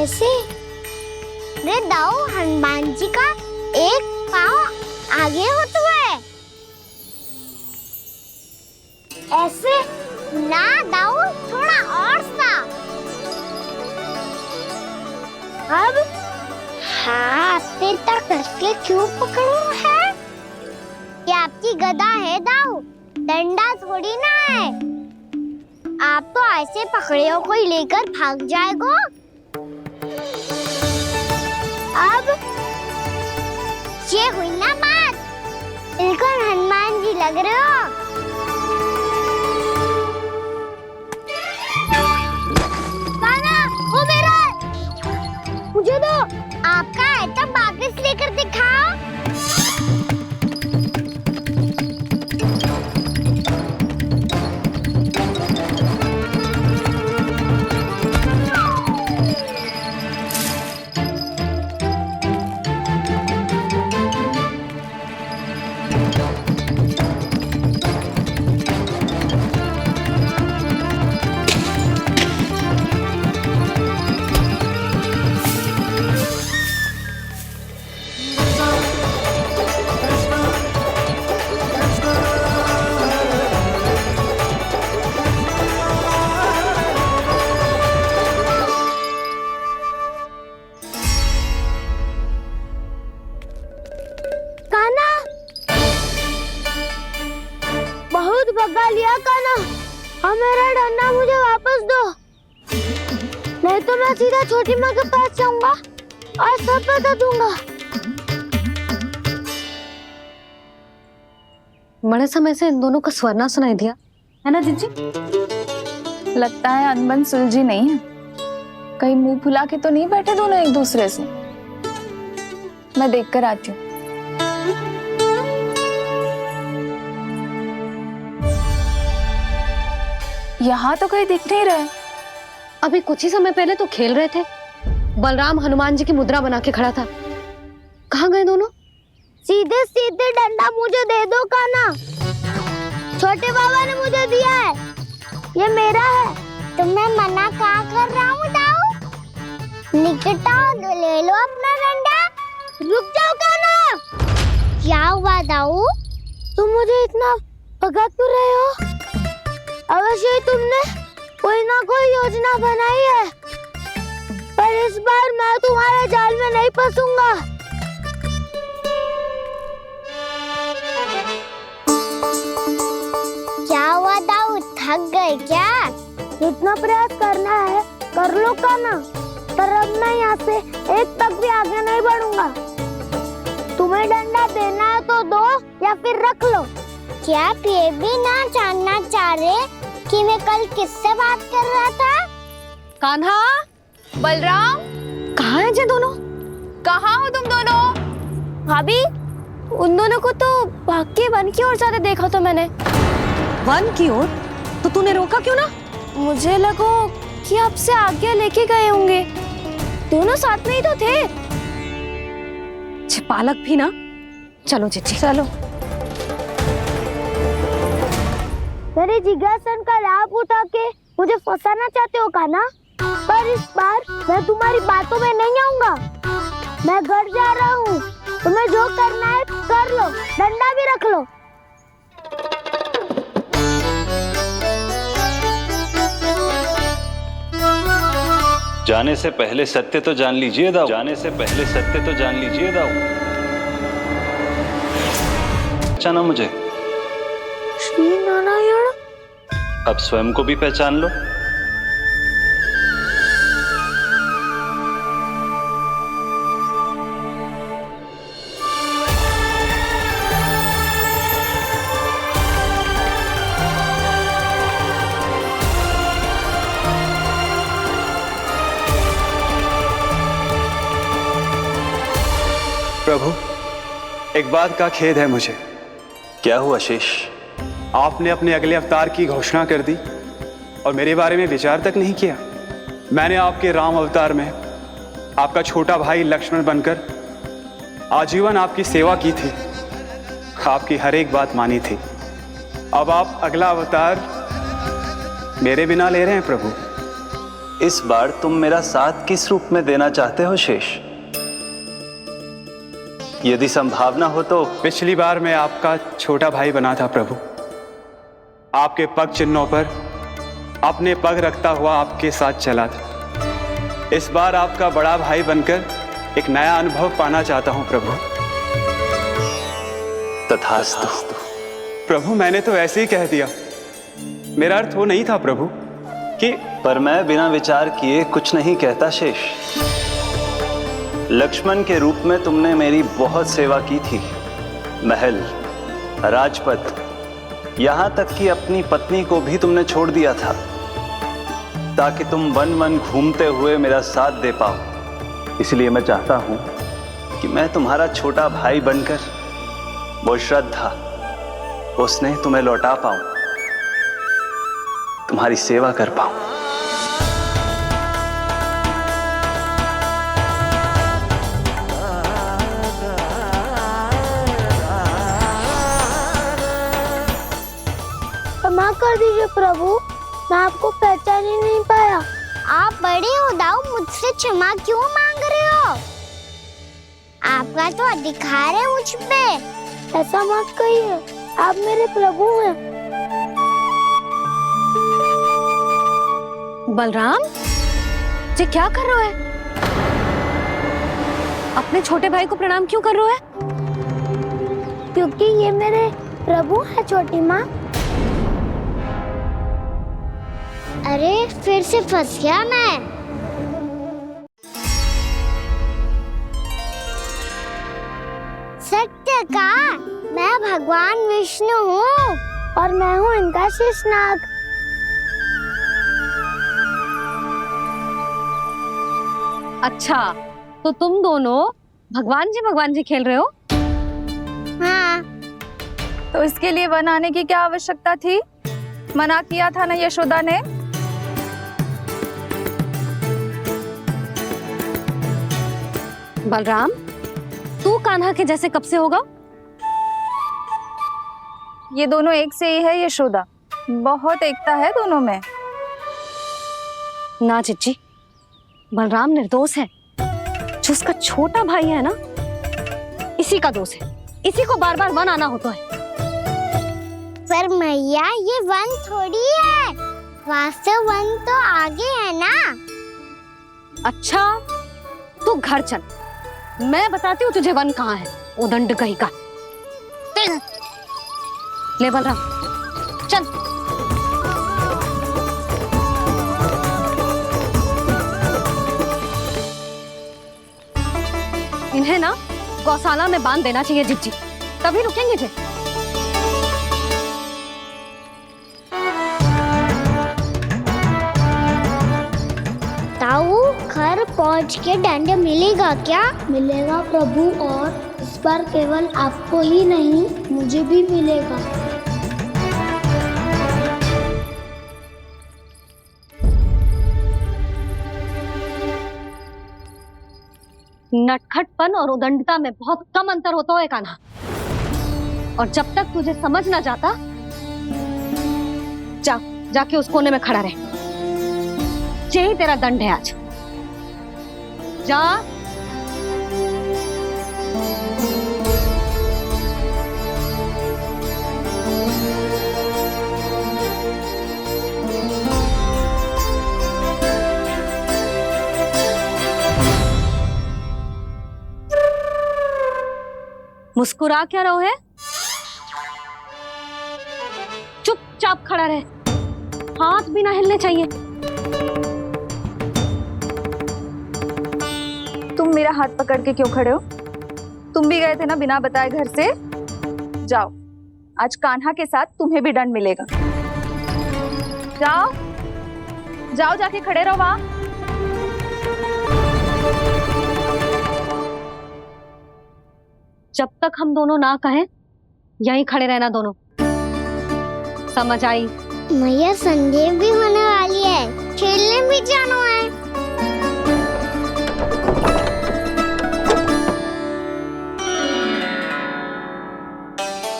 ऐसे रे दाऊ हनुमान जी का एक पाँव आगे होता है। ऐसे ना दाऊ, थोड़ा और सा। अब हाथ पे तक कसके क्यों पकड़ू है? ये आपकी गदा है दाऊ, डंडा थोड़ी ना है। आप तो ऐसे पकड़े हो कोई लेकर भाग जाएगा। अब ये हुई ना बात, बिल्कुल हनुमान जी लग रहे हो। कान्हा, वो मेरा है, मुझे दो। आपका है तो वापस लेकर दिखाओ। बहुत भगा लिया कान्हा, अब मेरा डंडा मुझे वापस दो, नहीं तो मैं सीधा छोटी माँ के पास जाऊंगा और सब बता दूंगा। बड़े समय से इन दोनों का स्वर ना सुनाई दिया, है ना जीजी? लगता है अनबन सुलझी नहीं है। कहीं मुंह फुला के तो नहीं बैठे दोनों एक दूसरे से। मैं देख कर आती हूँ। यहाँ तो कहीं दिख नहीं रहे। अभी कुछ ही समय पहले तो खेल रहे थे। बलराम हनुमान जी की मुद्रा बना के खड़ा था। कहाँ गए दोनों? सीधे सीधे डंडा मुझे दे दो कान्हा, छोटे बाबा ने मुझे दिया है, ये मेरा है। तुम्हें मना कहाँ कर रहा हूँ दाऊ? निकट आओ, ले लो अपना डंडा। रुक जाओ कान्हा। क्या हुआ दाऊ? तुम मुझे इतना भगा क्यों रहे हो? अवश्य ही तुमने कोई ना कोई योजना बनाई है, पर इस बार मैं तुम्हारे जाल में नहीं फंसूंगा। क्या हुआ दाऊ, थक गए क्या? जितना प्रयास करना है कर लो कान्हा, पर अब मैं यहाँ से एक तक भी आगे नहीं बढ़ूंगा। तुम्हें डंडा देना है तो दो या फिर रख लो। क्या आप ये भी ना जानना चाह रहे कि मैं कल किससे बात कर रहा था? कान्हा, बलराम, कहाँ हैं ये दोनों? कहाँ हो तुम दोनों? भाभी, उन दोनों को तो भाग के वन की ओर जाते देखा तो मैंने। वन की ओर? तो तूने रोका क्यों ना? मुझे लगा कि आपसे आगे लेके गए होंगे। दोनों साथ में ही तो थे। पालक भी ना। चलो जीजी चलो। मेरे जिज्ञासन का लाभ उठा के मुझे फंसाना चाहते हो कान्हा, पर इस बार मैं तुम्हारी बातों में नहीं आऊंगा। मैं घर जा रहा हूँ, तुम्हें जो करना है कर लो, डंडा भी रख लो। जाने से पहले सत्य तो जान लीजिए दाऊ, जाने से पहले सत्य तो जान लीजिए दाऊ। पहचाना मुझे? श्री नारायण। अब स्वयं को भी पहचान लो। प्रभु, एक बात का खेद है मुझे। क्या हुआ शेष? आपने अपने अगले अवतार की घोषणा कर दी और मेरे बारे में विचार तक नहीं किया। मैंने आपके राम अवतार में आपका छोटा भाई लक्ष्मण बनकर आजीवन आपकी सेवा की थी, आपकी हर एक बात मानी थी। अब आप अगला अवतार मेरे बिना ले रहे हैं प्रभु। इस बार तुम मेरा साथ किस रूप में देना चाहते हो शेष? यदि संभावना हो तो। पिछली बार मैं आपका छोटा भाई बना था प्रभु, आपके पग चिन्हों पर अपने पग रखता हुआ आपके साथ चला था। इस बार आपका बड़ा भाई बनकर एक नया अनुभव पाना चाहता हूं प्रभु। तथास्तु। प्रभु मैंने तो ऐसे ही कह दिया, मेरा अर्थ वो नहीं था प्रभु कि। पर मैं बिना विचार किए कुछ नहीं कहता शेष। लक्ष्मण के रूप में तुमने मेरी बहुत सेवा की थी। महल, राजपथ, यहां तक कि अपनी पत्नी को भी तुमने छोड़ दिया था ताकि तुम वन वन घूमते हुए मेरा साथ दे पाओ। इसलिए मैं चाहता हूं कि मैं तुम्हारा छोटा भाई बनकर वो श्रद्धा, वो स्नेह तुम्हें लौटा पाऊं, तुम्हारी सेवा कर पाऊं। क्षमा कर दीजिए प्रभु, मैं आपको पहचान ही नहीं पाया। आप बड़े हो दाऊ, मुझसे क्षमा क्यों मांग रहे हो? आपका तो अधिकार है मुझ पे। ऐसा मत कहिए, आप मेरे प्रभु हैं। बलराम जी क्या कर रहे हो? अपने छोटे भाई को प्रणाम क्यों कर रहे हो? क्योंकि ये मेरे प्रभु है छोटी माँ। अरे फिर से फंस गया मैं। सत्य का, मैं भगवान विष्णु हूँ और मैं हूँ इनका शेषनाग। अच्छा, तो तुम दोनों भगवान जी खेल रहे हो? हाँ। तो इसके लिए वन आने की क्या आवश्यकता थी? मना किया था ना यशोदा ने। बलराम, तू कान्हा के जैसे कब से होगा? ये दोनों एक से ही है यशोदा, बहुत एकता है दोनों में। ना चिच्ची, बलराम निर्दोष है। जो उसका छोटा भाई है ना, इसी का दोष है। इसी को बार बार वन आना होता है। पर मैया ये वन थोड़ी है, वास्तव वन तो आगे है ना। अच्छा, तू घर चल, मैं बताती हूँ तुझे वन कहाँ है। उदंड कहीं का। ले बलराम चल। इन्हें ना गौशाला में बांध देना चाहिए जिज्जी, तभी रुकेंगे जे। ताऊ, घर पहुंच के दंड मिलेगा क्या? मिलेगा प्रभु, और इस बार केवल आपको ही नहीं मुझे भी मिलेगा। नटखटपन और उदंडता में बहुत कम अंतर होता है कान्हा, और जब तक तुझे समझ ना जाता, जाके उस कोने में खड़ा रहे। यही तेरा दंड है आज। जा। मुस्कुरा क्या रहो है? चुपचाप खड़ा रहे, हाथ भी ना हिलने चाहिए। तुम मेरा हाथ पकड़ के क्यों खड़े हो? तुम भी गए थे ना बिना बताए घर से। जाओ, आज कान्हा के साथ तुम्हें भी दंड मिलेगा। जाओ जाओ, जाके खड़े रहो वहां। जब तक हम दोनों ना कहें, यहीं खड़े रहना दोनों। समझ आई? मैया संध्या भी होने वाली है, खेलने भी जाना है।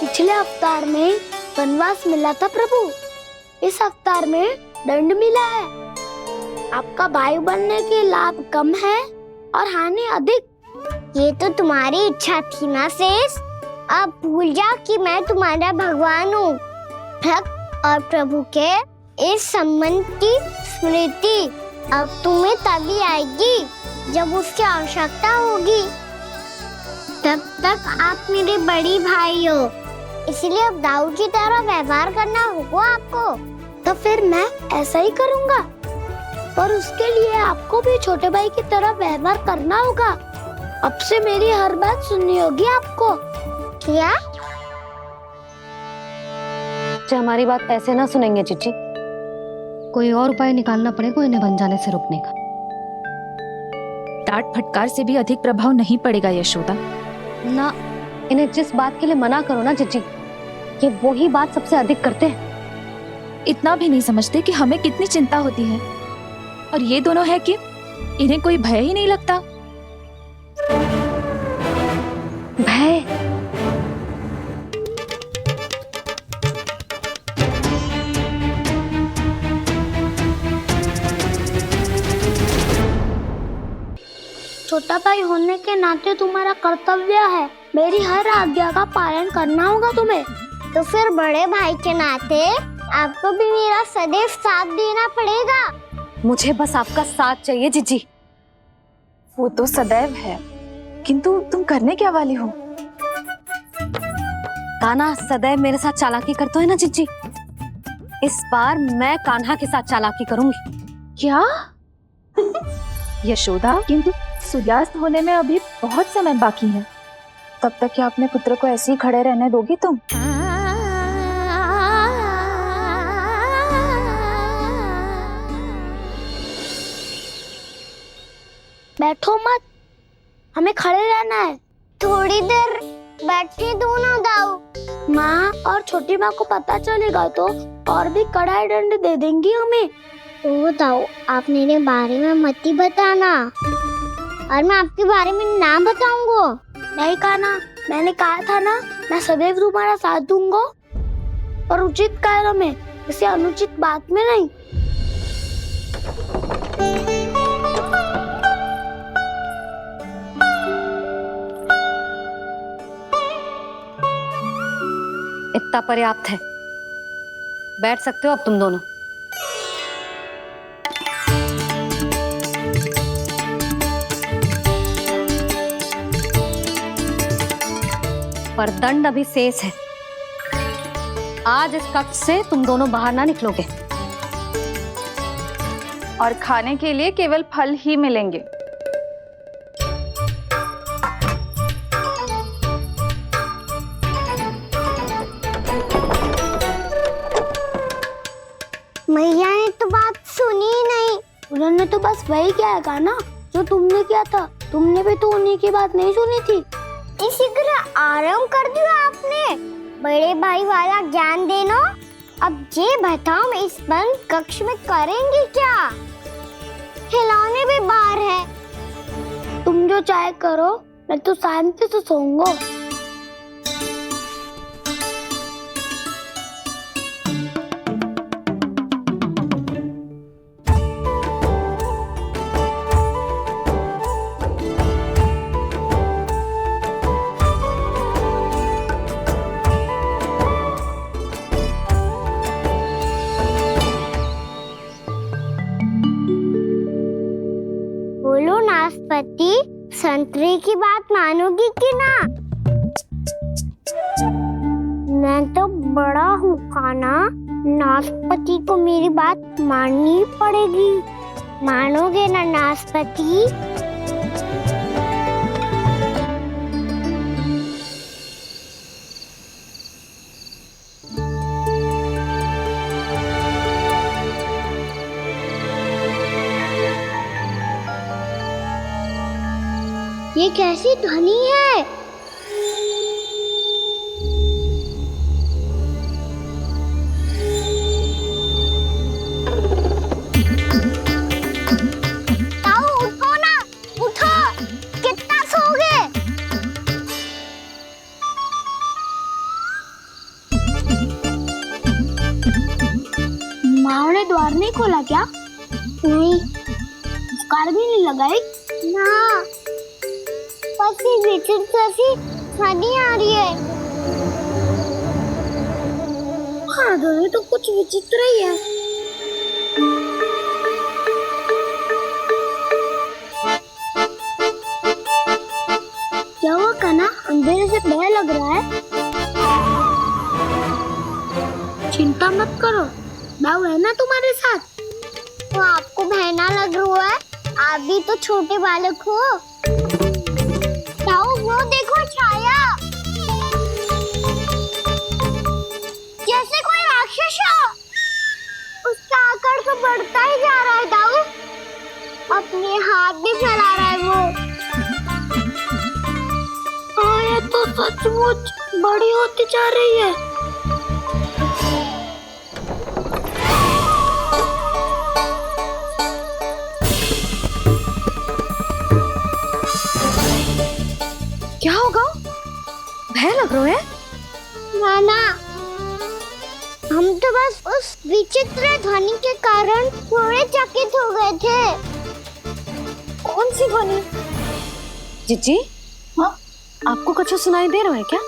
पिछले अवतार में वनवास मिला था प्रभु, इस अवतार में दंड मिला है। आपका भाई बनने के लाभ कम है और हानि अधिक। ये तो तुम्हारी इच्छा थी ना शेष। अब भूल जा कि मैं तुम्हारा भगवान हूँ। भक्त और प्रभु के इस संबंध की स्मृति अब तुम्हें तभी आएगी जब उसकी आवश्यकता होगी। तब तक आप मेरे बड़ी भाई हो, इसलिए अब दाऊ की तरह व्यवहार करना होगा आपको। तो फिर मैं ऐसा ही करूँगा, पर उसके लिए आपको भी छोटे भाई की तरह व्यवहार करना होगा। अब से मेरी हर बात सुननी होगी आपको। क्या? हमारी बात ऐसे ना सुनेंगे चिच्ची। कोई और उपाय निकालना पड़ेगा इन्हें बन जाने से रुकने का। डांट फटकार से भी अधिक प्रभाव नहीं पड़ेगा यशोदा। ना, इन्हें जिस बात के लिए मना करो ना चिच्ची, ये वही बात सबसे अधिक करते हैं। इतना भी नहीं समझते कि हमें कितनी चिंता होती है, और ये दोनों है कि इन्हें कोई भय ही नहीं लगता। भय? छोटा भाई होने के नाते तुम्हारा कर्तव्य है मेरी हर आज्ञा का पालन करना होगा तुम्हें। तो फिर बड़े भाई के नाते आपको भी मेरा सदैव साथ देना पड़ेगा। मुझे बस आपका साथ चाहिए जीजी। वो तो सदैव है, किंतु तुम करने क्या वाली हो? कान्हा सदैव मेरे साथ चालाकी करता है ना जीजी। इस बार मैं कान्हा के साथ चालाकी करूंगी। क्या? यशोदा, किंतु सूर्यास्त होने में अभी बहुत समय बाकी है। तब तक क्या अपने पुत्र को ऐसे ही खड़े रहने दोगी तुम? बैठो मत, हमें खड़े रहना है। थोड़ी देर बैठे दो ना दाऊ। माँ और छोटी माँ को पता चलेगा तो और भी कड़ा दंड दे देंगी हमें। ओ दाऊ, आप मेरे बारे में मत ही बताना, और मैं आपके बारे में ना बताऊंगा। नहीं कान्हा, मैंने कहा था ना, मैं सदैव तुम्हारा साथ दूंगा, और उचित कार्य में, किसी अनुचित बात में नहीं। इतना पर्याप्त है, बैठ सकते हो अब तुम दोनों। पर दंड अभी शेष है। आज इस कक्ष से तुम दोनों बाहर ना निकलोगे, और खाने के लिए केवल फल ही मिलेंगे। मैया ने तो बात सुनी ही नहीं। उन्होंने तो बस वही किया ना जो तुमने किया था। तुमने भी तो उन्हीं की बात नहीं सुनी थी। इसी तरह आराम कर दिया आपने। बड़े भाई वाला ज्ञान देना। अब ये बताओ, मैं इस बंद कक्ष में करेंगे क्या? खिलौने भी बाहर है। तुम जो चाहे करो, मैं तो शांति से सोऊंगा। बोलो नाशपाती, संतरे की बात मानोगी कि ना? मैं तो बड़ा हूँ कान्हा, नाशपाती को मेरी बात माननी पड़ेगी। मानोगे ना नाशपाती? ये कैसी ध्वनि है? ताऊ, उठो ना, उठो। कितना सोओगे? माँ ने द्वार नहीं खोला क्या? नहीं, बार भी नहीं लगाई ना, बस ये विचित्र सी ध्वनि आ रही है। हाँ ध्वनि तो कुछ विचित्र ही है। क्या हुआ कान्हा, अंधेरे से भय लग रहा है? चिंता मत करो, दाऊ है ना तुम्हारे साथ। तो आपको भय ना लग रहा है, आप भी तो छोटे बालक हो। दाऊ वो देखो छाया, जैसे कोई राक्षस हो। उसका आकार तो बढ़ता ही जा रहा है दाऊ, अपने हाथ भी फैला रहा है वो। ये तो सचमुच बड़ी होती जा रही है। क्या होगा? भय लग रहा है? नाना, हम तो बस उस विचित्र ध्वनि के कारण थोड़े चकित हो गए थे। कौन सी ध्वनि? जीजी, हाँ? आपको कुछ सुनाई दे रहा है क्या?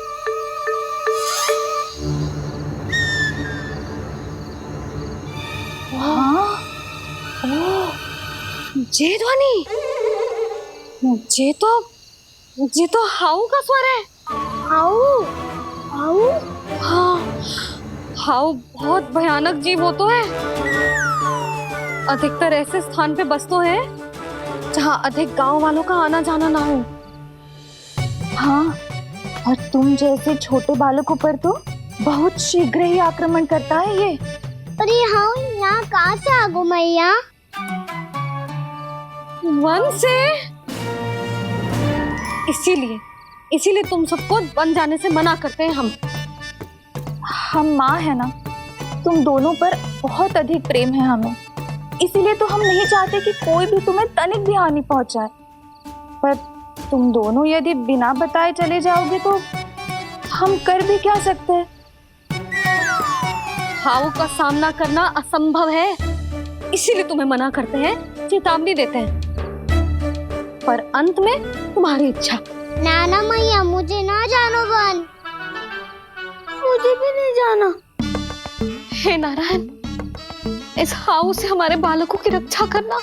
हाँ? ये ध्वनि, ये तो हाउ का स्वर है। हाउ? हाउ? हाँ, हाउ बहुत भयानक जीव हो तो है। अधिकतर ऐसे स्थान पे बसते हैं जहाँ अधिक गांव वालों का आना जाना ना हो। हाँ, और तुम जैसे छोटे बालकों पर तो बहुत शीघ्र ही आक्रमण करता है ये। अरे हाउ यहाँ कहाँ से आ गो मैया? वन से। इसीलिए तुम सबको वन जाने से मना करते हैं हम माँ है ना, तुम दोनों पर बहुत अधिक प्रेम है हमें, इसीलिए तो हम नहीं चाहते कि कोई भी तुम्हें तनिक भी हानि पहुंचाए। पर तुम दोनों यदि बिना बताए चले जाओगे तो हम कर भी क्या सकते हैं? हाउ का सामना करना असंभव है, इसीलिए तुम्हें मना करते हैं, चेतावनी देते हैं। पर अंत में तुम्हारी इच्छा। नाना मैया मुझे ना जानो वन, मुझे भी नहीं जाना। हे नारायण, इस हाउ से हमारे बालकों की रक्षा करना।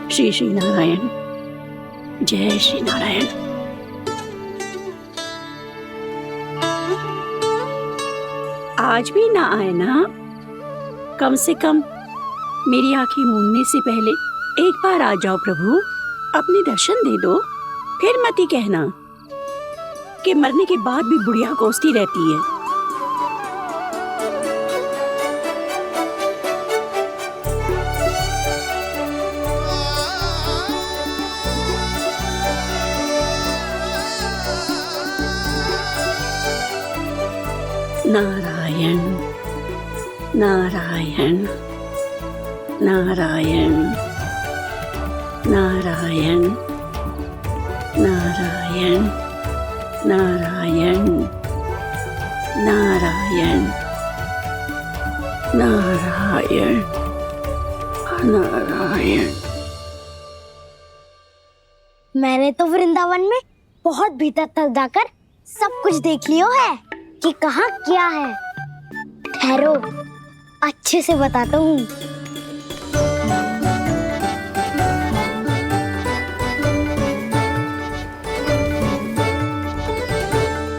श्री श्री नारायण, जय श्री नारायण। आज भी ना आए ना? कम से कम मेरी आंखें मूंदने से पहले एक बार आ जाओ प्रभु, अपने दर्शन दे दो। फिर मत ही कहना कि मरने के बाद भी बुढ़िया कोसती रहती है। नारायण नारायण नारायण नारायण नारायण नारायण नारायण नारायण नारायण। मैंने तो वृंदावन में बहुत भीतर तक जाकर सब कुछ देख लियो है कि कहाँ क्या है। ठहरो, अच्छे से बताता हूँ।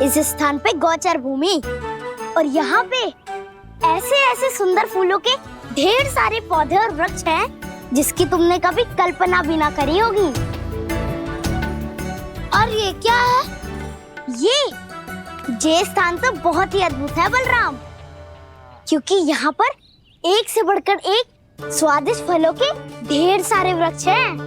इस स्थान पे गोचर भूमि और यहाँ पे ऐसे ऐसे सुंदर फूलों के ढेर सारे पौधे और वृक्ष हैं जिसकी तुमने कभी कल्पना भी ना करी होगी। और ये क्या है? ये स्थान तो बहुत ही अद्भुत है बलराम, क्योंकि यहाँ पर एक से बढ़कर एक स्वादिष्ट फलों के ढेर सारे वृक्ष हैं।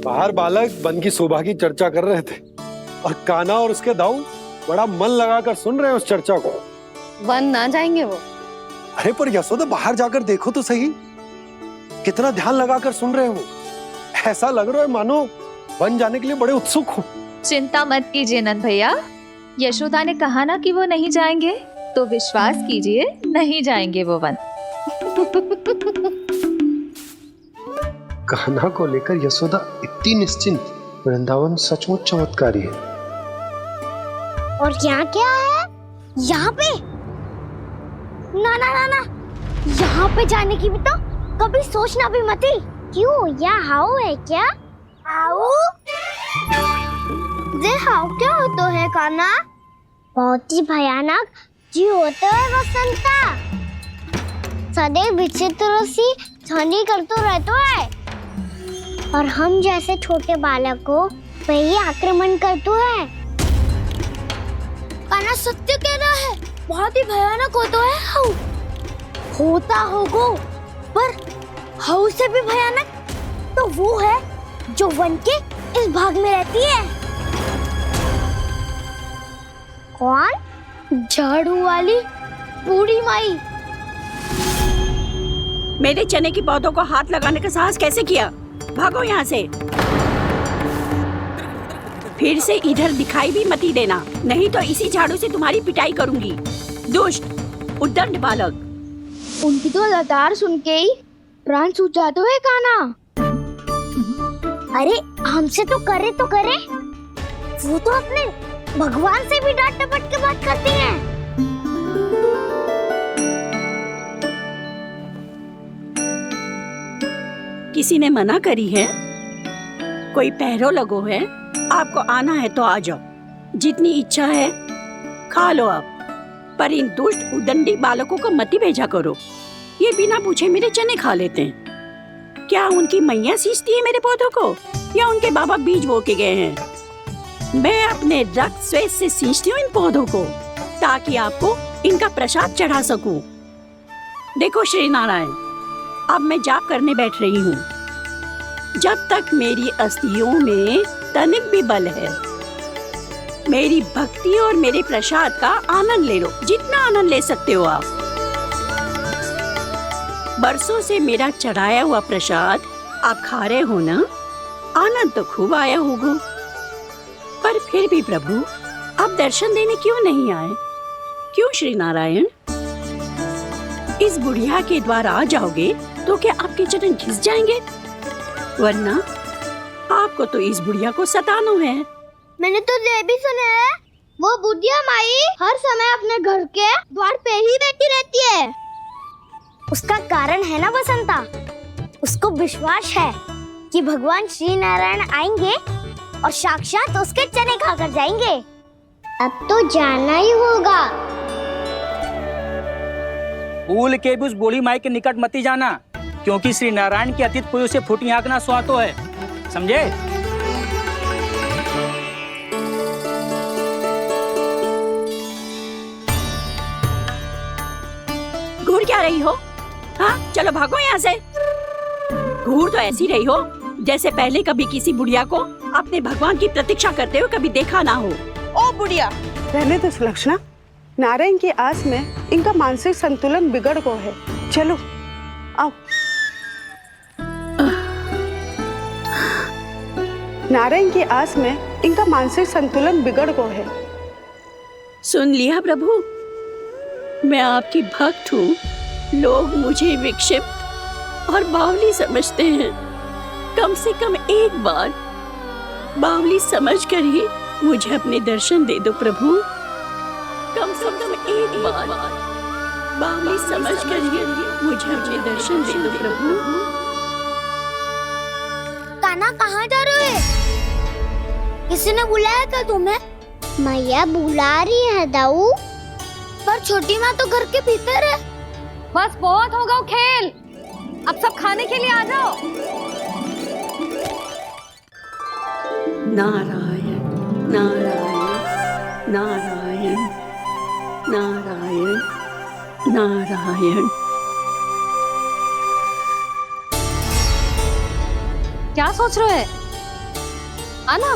बाहर बालक वन की शोभा की चर्चा कर रहे थे और कान्हा और उसके दाऊ बड़ा मन लगाकर सुन रहे हैं उस चर्चा को। वन ना जाएंगे वो, अरे पर यशोदा बाहर जाकर देखो तो सही, कितना ध्यान लगाकर सुन रहे हो। ऐसा लग रहा है मानो बन जाने के लिए बड़े उत्सुक हो। चिंता मत कीजिए नंद भैया, यशोदा ने कहा ना कि वो नहीं जाएंगे, तो विश्वास कीजिए नहीं जाएंगे वो वन। कान्हा को लेकर यशोदा इतनी निश्चिंत, वृंदावन सचमुच चमत्कारी है। और यहाँ क्या है? यहाँ पे ना ना ना ना, यहाँ पे जाने की भी तो कभी सोचना भी मत ही। क्यों, यहाँ हाउ है क्या? हाउ? ये हाउ क्या होता है कान्हा? बहुत ही भयानक जी होता है वसंता। सदैव विचित्र सी ध्वनि करते रहता है और हम जैसे छोटे बालक को वही आक्रमण करते हैं। कान्हा सत्य कह रहा है, बहुत ही भयानक होता है हाउ। होता होगा, पर हाउ से भी भयानक तो वो है जो वन के इस भाग में रहती है। कौन? झाड़ू वाली बूढ़ी माई। मेरे चने की पौधों को हाथ लगाने का साहस कैसे किया? भागो यहाँ से। फिर से इधर दिखाई भी मत ही देना, नहीं तो इसी झाड़ू से तुम्हारी पिटाई करूंगी। दुष्ट उद्दंड बालक। उनकी तो लतार सुन के ही प्राण सूझ जाते हैं कान्हा। अरे हमसे तो करे, वो तो अपने भगवान से भी डांट डपट के बात करती हैं। किसी ने मना करी है? कोई पहरो लगो है? आपको आना है तो आ जाओ, जितनी इच्छा है खा लो आप, पर इन दुष्ट उदंडी बालकों को मत ही भेजा करो। ये बिना पूछे मेरे चने खा लेते हैं। क्या उनकी मैया सींचती है मेरे पौधों को, या उनके बाबा बीज बो के गए हैं? मैं अपने रक्त स्वेद से सींचती हूँ इन पौधों को, ताकि आपको इनका प्रसाद चढ़ा सकूं। देखो श्री नारायण, अब मैं जाप करने बैठ रही हूँ। जब तक मेरी अस्थियों में तनिक भी बल है, मेरी भक्ति और मेरे प्रसाद का आनंद ले लो, जितना आनंद ले सकते हो आप। बरसों से मेरा चढ़ाया हुआ प्रसाद आप खा रहे हो ना, आनंद तो खूब आया होगा। पर फिर भी प्रभु, आप दर्शन देने क्यों नहीं आए? क्यों श्री नारायण? इस बुढ़िया के द्वार आ जाओगे तो क्या आपके चरण घिस जाएंगे? वरना आपको तो इस बुढ़िया को सताना है। मैंने तो ये भी सुना है, वो बुढ़िया माई हर समय अपने घर के द्वार पे ही बैठी रहती है। उसका कारण है ना बसंता, उसको विश्वास है कि भगवान श्री नारायण आएंगे और साक्षात उसके चने खाकर जाएंगे। अब तो जाना ही होगा। भूल के भी उस बूढ़ी माई के निकट मत ही जाना, क्योंकि श्री नारायण की अतीत पुरुष से फूटी आंकना स्वातो है, समझे? घूर क्या रही हो? हाँ, चलो भागो यहाँ से। घूर तो ऐसी रही हो जैसे पहले कभी किसी बुढ़िया को अपने भगवान की प्रतीक्षा करते हुए कभी देखा ना हो। ओ बुढ़िया, रहने तो सुलक्षणा, नारायण की आस में इनका मानसिक संतुलन बिगड़ गो है। चलो आओ। नारायण की आस में इनका मानसिक संतुलन बिगड़ गो है। सुन लिया प्रभु, मैं आपकी भक्त हूँ। लोग मुझे विक्षिप्त और बावली समझते हैं। कम से कम एक बार बावली समझकर ही मुझे अपने दर्शन दे दो प्रभु। कम से कम एक बार बावली समझकर ही मुझे अपने दर्शन दे दो प्रभु। कान्हा कहाँ जा रहे हो? किसी ने बुलाया था तुम्हें? मैया बुला रही है दाऊ, पर छोटी माँ तो घर के भीतर है। बस बहुत होगा खेल, अब सब खाने के लिए आ जाओ। नारायण नारायण नारायण नारायण नारायण। क्या सोच रहे हैं? आना।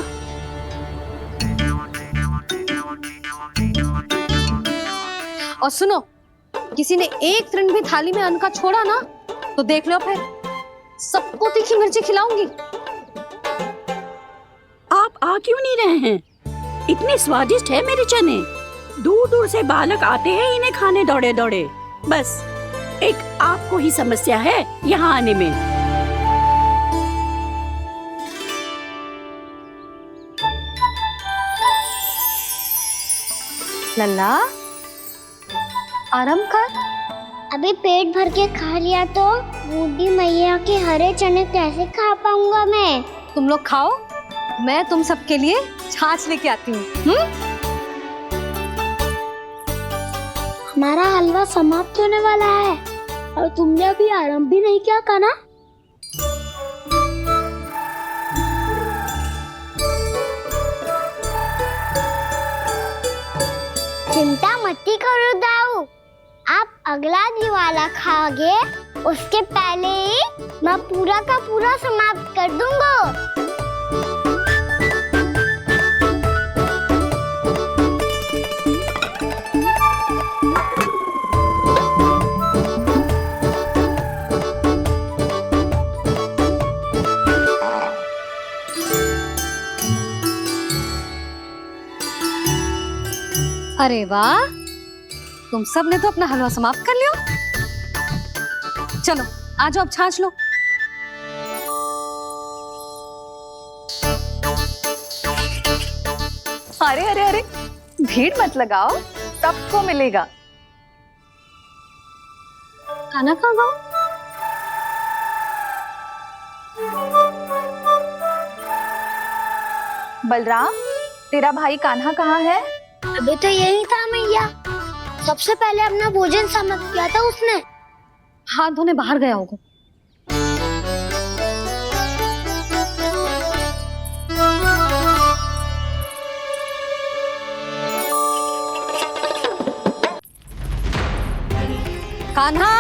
और सुनो, किसी ने एक तृण भी थाली में अन्न का छोड़ा ना तो देख लो फिर सबको तीखी मिर्ची खिलाऊंगी। आप आ क्यों नहीं रहे हैं? इतने स्वादिष्ट है मेरे चने। दूर दूर से बालक आते हैं इन्हें खाने दौड़े दौड़े। बस एक आपको ही समस्या है यहाँ आने में। लल्ला आराम कर। अभी पेट भर के खा लिया तो बूढ़ी मैया के हरे चने कैसे खा पाऊंगा मैं? तुम लोग खाओ, मैं तुम सबके लिए छाछ लेके आती हूँ। हमारा हलवा समाप्त होने वाला है और तुमने अभी आराम भी नहीं किया कान्हा। चिंता मत करो दाऊ, आप अगला दिवाला खाओगे उसके पहले ही मैं पूरा का पूरा समाप्त कर दूंगा। अरे वाह, तुम सब ने तो अपना हलवा समाप्त कर लिया। चलो आ जाओ, अब छाछ लो। अरे अरे अरे, भीड़ मत लगाओ, सबको मिलेगा। खाना खा गो। बलराम, तेरा भाई कान्हा कहाँ है? अभी तो यही था मैया, सबसे पहले अपना भोजन समाप्त किया था उसने। हाथ धोने बाहर गया होगा। कान्हा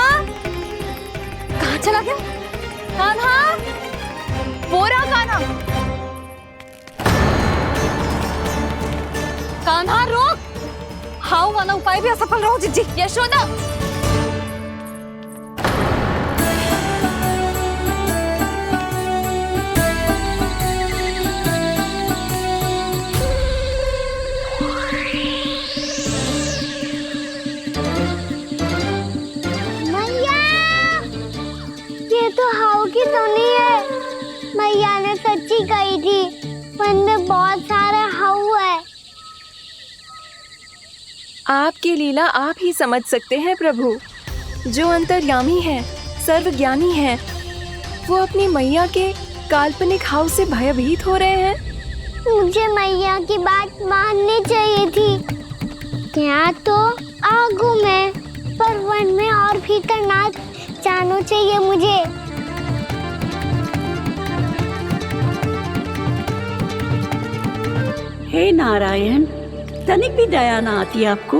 कहाँ चला गया? कान्हा, वो रहा कान्हा। कान्हा रोक, हाउ वाला उपाय भी असफल रहो जिज्जी। यशोदा, मैया, ये तो हाउ की धुनी है। मैया ने सच्ची कही थी, वन में बहुत सारे हाउ है। आपकी लीला आप ही समझ सकते हैं प्रभु। जो अंतर्यामी है, सर्वज्ञानी है, वो अपनी मैया के काल्पनिक हाव से भयभीत हो रहे हैं। मुझे मैया की बात माननी चाहिए थी। यहाँ तो आगू में, पर वन में और भीतर ना जाना चाहिए मुझे। हे नारायण, तनिक भी दया ना आती आपको?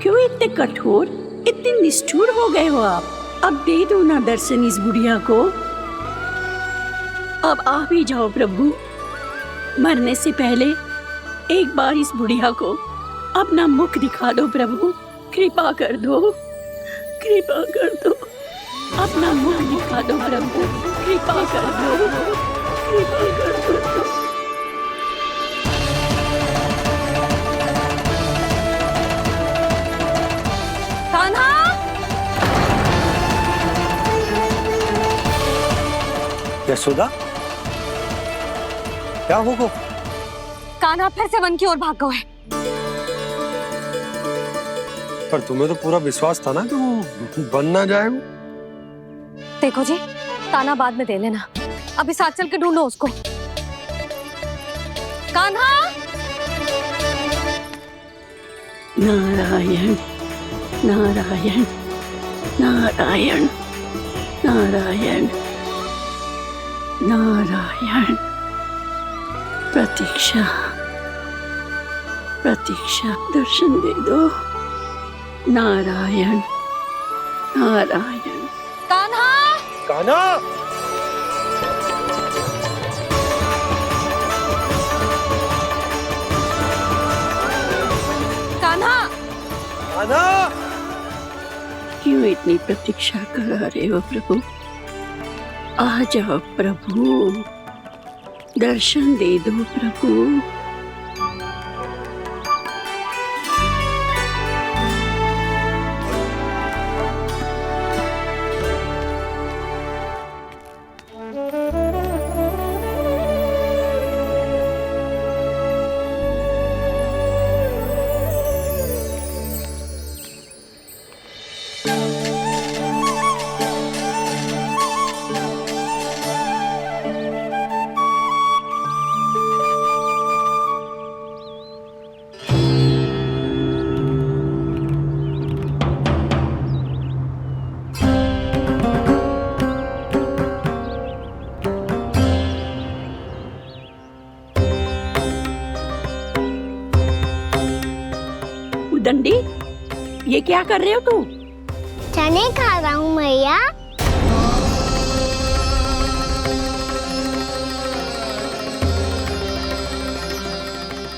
क्यों इतने कठोर, इतने निष्ठुर हो गए हो आप? अब दे दो ना दर्शन इस बुढ़िया को। अब आ भी जाओ प्रभु, मरने से पहले एक बार इस बुढ़िया को अपना मुख दिखा दो प्रभु। कृपा कर दो, कृपा कर दो, अपना मुख दिखा दो प्रभु। कृपा कर दो, कृपा कर दो। कान्हा, यशोदा, क्या होगा? कान्हा फिर से वन की ओर भाग गया है। पर तुम्हें तो पूरा विश्वास था ना कि वो बन ना जाए। वो देखो जी, ताना बाद में दे लेना, अभी साथ चल के ढूंढो उसको। कान्हा, नारायण नारायण नारायण नारायण नारायण। प्रतीक्षा प्रतीक्षा, दर्शन दे दो। नारायण नारायण। कान्हा, कान्हा, कान्हा, कान्हा, क्यों इतनी प्रतीक्षा करा रहे हो प्रभु? आ जाओ प्रभु, दर्शन दे दो प्रभु। दंडी, ये क्या कर रहे हो तू? चने खा रहा हूँ मैया।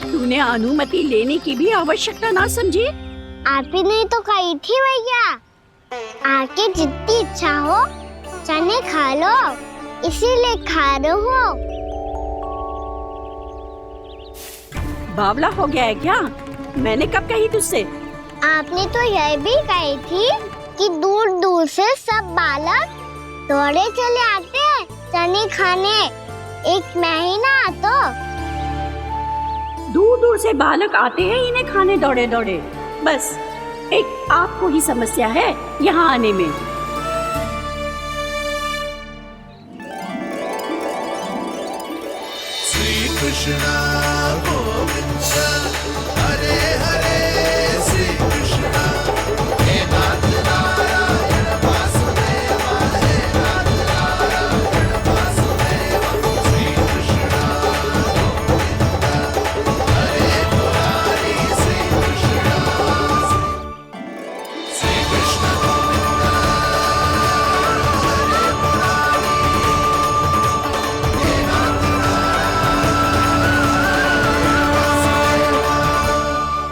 तूने अनुमति लेने की भी आवश्यकता ना समझी? आप ही ने तो कही थी भैया, आके जितनी इच्छा हो चने खा लो, इसीलिए खा रहे हो। बावला हो गया है क्या? मैंने कब कही तुझसे? आपने तो यह भी कही थी कि दूर दूर से सब बालक दौड़े चले आते हैं चने खाने, एक महीना तो दूर दूर से बालक आते हैं इन्हें खाने दौड़े दौड़े। बस एक आपको ही समस्या है यहाँ आने में। श्री कृष्णा गोविंद हरे हरे, श्री कृष्णा हे नाथ नारायण वासुदेव, हे नाथ नारायण वासुदेव, श्री कृष्णा गोविंद हरे मुरारी, श्री कृष्णा गोविंद हरे मुरारी, हे नाथ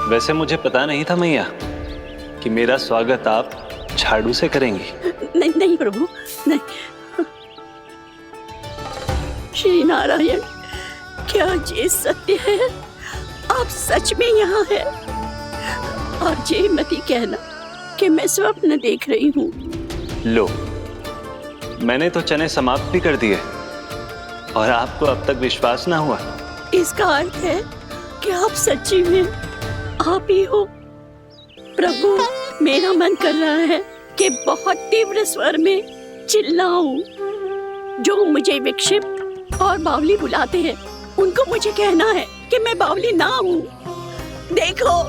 वैसे मुझे पता नहीं था मैया कि मेरा स्वागत आप झाड़ू से करेंगी। नहीं नहीं प्रभु, नहीं। श्री नारायण, क्या ये सत्य है? आप सच में यहाँ हैं? और ये मत ही कहना कि मैं स्वप्न देख रही हूँ। लो, मैंने तो चने समाप्त भी कर दिए और आपको अब तक विश्वास ना हुआ। इसका अर्थ है कि आप सच्ची में आप ही हो। प्रभु, मेरा मन कर रहा है कि बहुत तीव्र स्वर में चिल्लाऊं। जो मुझे विक्षिप्त और बावली बुलाते हैं उनको मुझे कहना है कि मैं बावली ना हूँ। देखो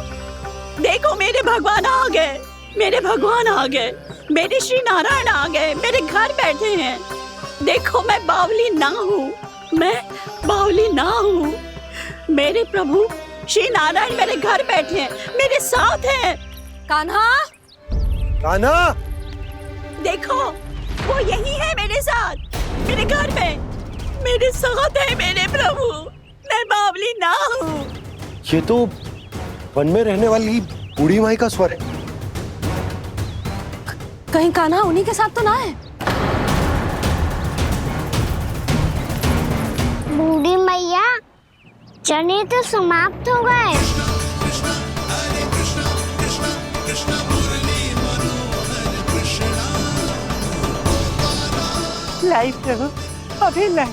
देखो, मेरे भगवान आ गए, मेरे भगवान आ गए, मेरे श्री नारायण आ गए, मेरे घर बैठे हैं। देखो, मैं बावली ना हूँ, मैं बावली ना हूँ। मेरे प्रभु श्री नारायण मेरे घर बैठे हैं, मेरे साथ हैं। कान्हा, कान्हा, देखो, वो यही है मेरे साथ, मेरे घर में, मेरे साथ है मेरे प्रभु। मैं बावली ना हूँ। ये तो वन में रहने वाली बूढ़ी माई का स्वर है। कहीं कान्हा उन्हीं के साथ तो ना है? बूढ़ी मैया, चने तो समाप्त हो गए। लाई प्रभु, अभी लाई।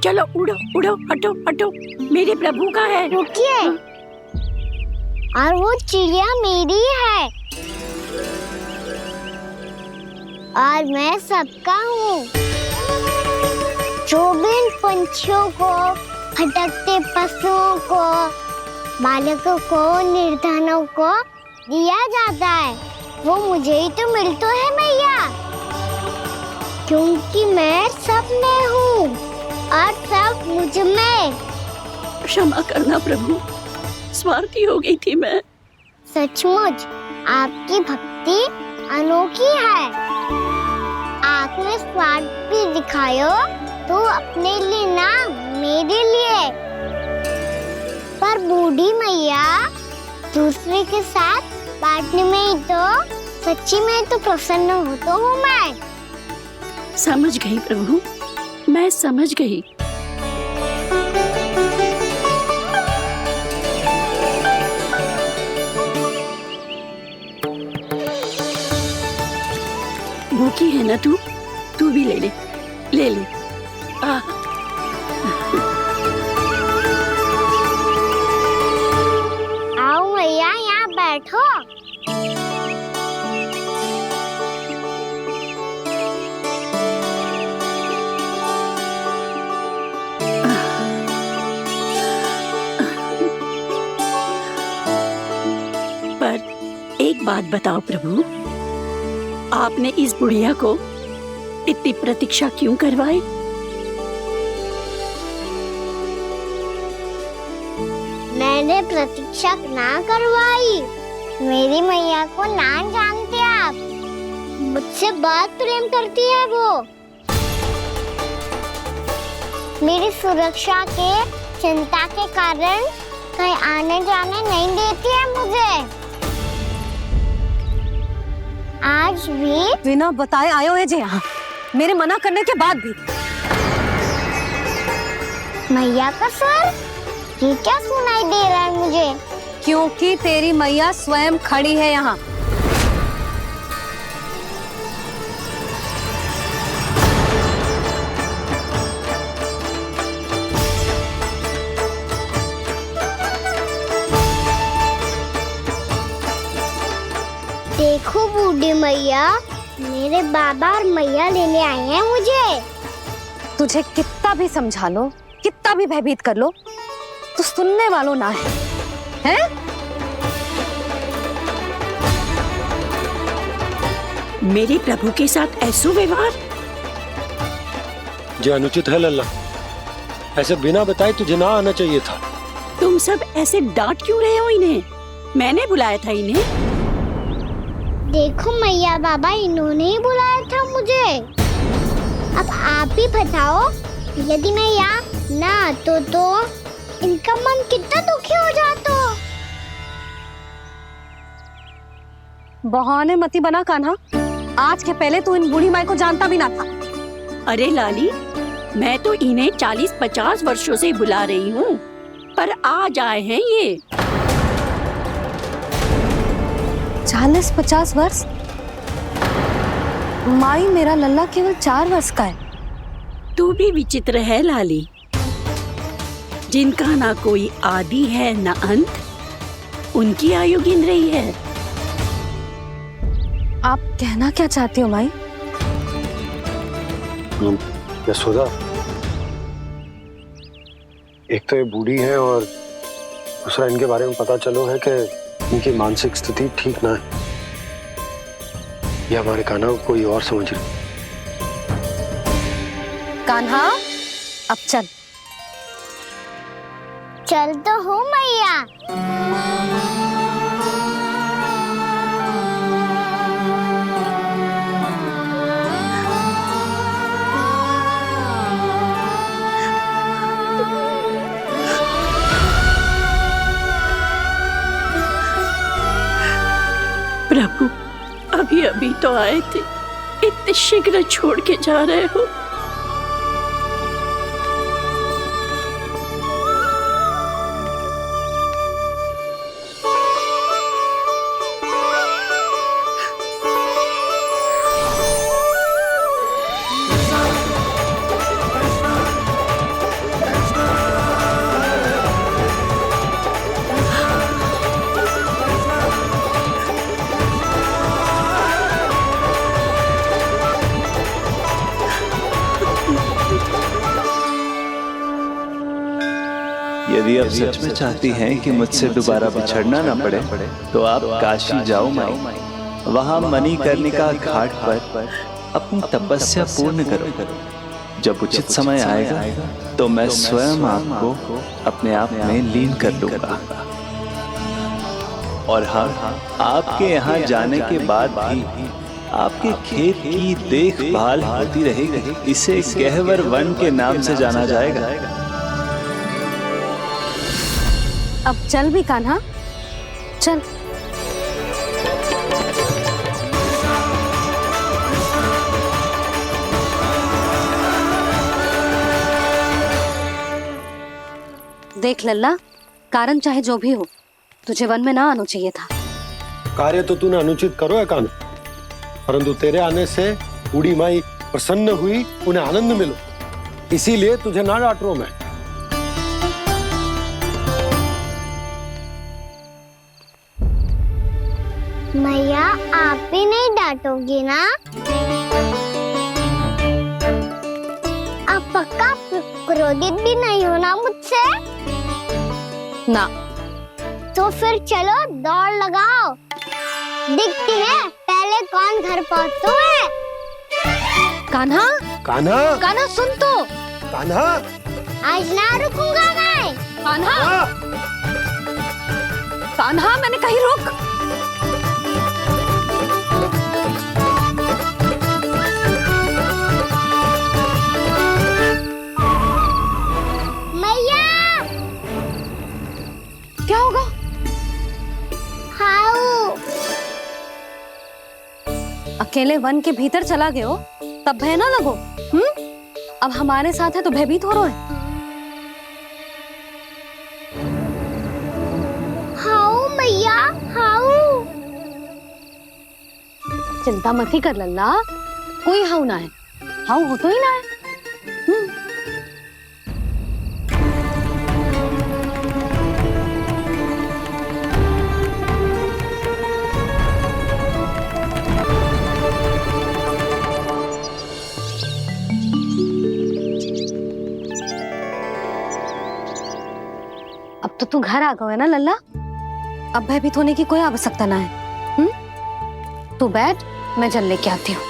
चलो उड़ो उड़ो, हटो हटो, मेरे प्रभु का है। रुकिए, और वो चिड़िया मेरी है। और मैं सबका हूँ। जो भी इन पंछियों को, भटकते पशुओं को, बालकों को, निर्धनों को दिया जाता है, वो मुझे ही तो मिलता है मैया, क्योंकि मैं सब में हूँ और सब मुझ में। क्षमा करना प्रभु, स्वार्थी हो गई थी मैं। सचमुच आपकी भक्ति अनोखी है। आपने स्वार्थ भी दिखायो तो अपने लिए ना, मेरे लिए। पर बूढ़ी मैया, दूसरे के साथ बांटने में ही तो सच्ची में तो प्रसन्न होता हूँ मैं। समझ गई प्रभु, मैं समझ गई। भूखी है ना तू? तू भी ले ले, ले ले। आओ मैया, यहाँ बैठो। पर एक बात बताओ प्रभु, आपने इस बुढ़िया को इतनी प्रतीक्षा क्यों करवाई? मैंने प्रतीक्षा ना करवाई। मेरी मैया को ना जानते आप, मुझसे बहुत प्रेम करती है वो। मेरी सुरक्षा के चिंता के कारण कहीं आने जाने नहीं देती है मुझे। आज भी बिना बताए आयो है जे यहाँ, मेरे मना करने के बाद भी। मैया का स्वर, ये क्या सुनाई दे रहा है मुझे? क्योंकि तेरी मैया स्वयं खड़ी है यहाँ। देखो बूढ़ी मैया, मेरे बाबा और मैया लेने आए हैं मुझे। तुझे कितना भी समझा लो, कितना भी भयभीत कर लो, तो सुनने वालों ना है, हैं? मेरे प्रभु के साथ ऐसा व्यवहार जो अनुचित है लल्ला। ऐसे बिना बताए तुझे ना आना चाहिए था। तुम सब ऐसे डांट क्यों रहे हो इन्हें? मैंने बुलाया था इन्हें। देखो मैया बाबा, इन्होंने ही बुलाया था मुझे। अब आप ही बताओ, यदि मैं यहाँ ना आतो तो इनका मन कितना दुखी हो जाता। बहाने मती बना कान्हा, आज के पहले तू इन बूढ़ी माई को जानता भी ना था। अरे लाली, मैं तो इन्हें 40-50 वर्षों से बुला रही हूँ, पर आज आए हैं ये। 40-50 वर्ष? माई, मेरा लल्ला केवल 4 वर्ष का है। तू भी विचित्र है लाली, जिनका ना कोई आदि है ना अंत, उनकी आयु गिन रही है। आप कहना क्या चाहती हो माई? यशोदा, एक तो ये बूढ़ी है और दूसरा इनके बारे में पता चलो है कि इनकी मानसिक स्थिति ठीक ना है। ये हमारे कान्हा को कोई और समझ रही। कान्हा, अब चल। चल तो हूँ मैया। प्रभु, अभी अभी तो आए थे, इतने शीघ्र छोड़ के जा रहे हो। यदि आप सच में चाहती हैं कि मुझसे दोबारा बिछड़ना ना पड़े तो आप काशी जाओ माई। वहां मणिकर्णिका घाट पर अपनी तपस्या पूर्ण करो। जब उचित समय आएगा तो मैं स्वयं आपको अपने आप में लीन कर लूंगा। और हाँ, आपके यहाँ जाने के बाद भी आपके खेत की देखभाल होती रहेगी। इसे गहवर वन के नाम से जाना जाएगा। अब चल भी कान्हा, चल। देख लल्ला, कारण चाहे जो भी हो, तुझे वन में ना आना चाहिए था। कार्य तो तूने अनुचित करो है कान्हा, परंतु तेरे आने से बूढ़ी माई प्रसन्न हुई, उन्हें आनंद मिलो, इसीलिए तुझे ना डांट रहा हूं मैं। मैया, आप भी नहीं डांटोगी ना? आप पक्का क्रोधित भी नहीं हो ना मुझसे? ना। तो फिर चलो दौड़ लगाओ, दिखती है पहले कौन घर पहुंचता है। कान्हा, कान्हा, कान्हा सुन तो। कान्हा, आज ना रुकूंगा मैं। कान्हा, कान्हा, मैंने कहीं रुक। मैया, क्या होगा? हाउ अकेले वन के भीतर चला गए हो तब भय ना लगो। अब हमारे साथ है तो भयभीत हो रहे हैं। हाउ मैया, हाउ। चिंता मत ही कर लल्ला, कोई हाउ ना है। हाउ हो तो ही ना है। अब तो तू घर आ गया है ना लल्ला, अब भयभीत होने की कोई आवश्यकता ना है। तू बैठ, मैं जल लेके आती हूँ।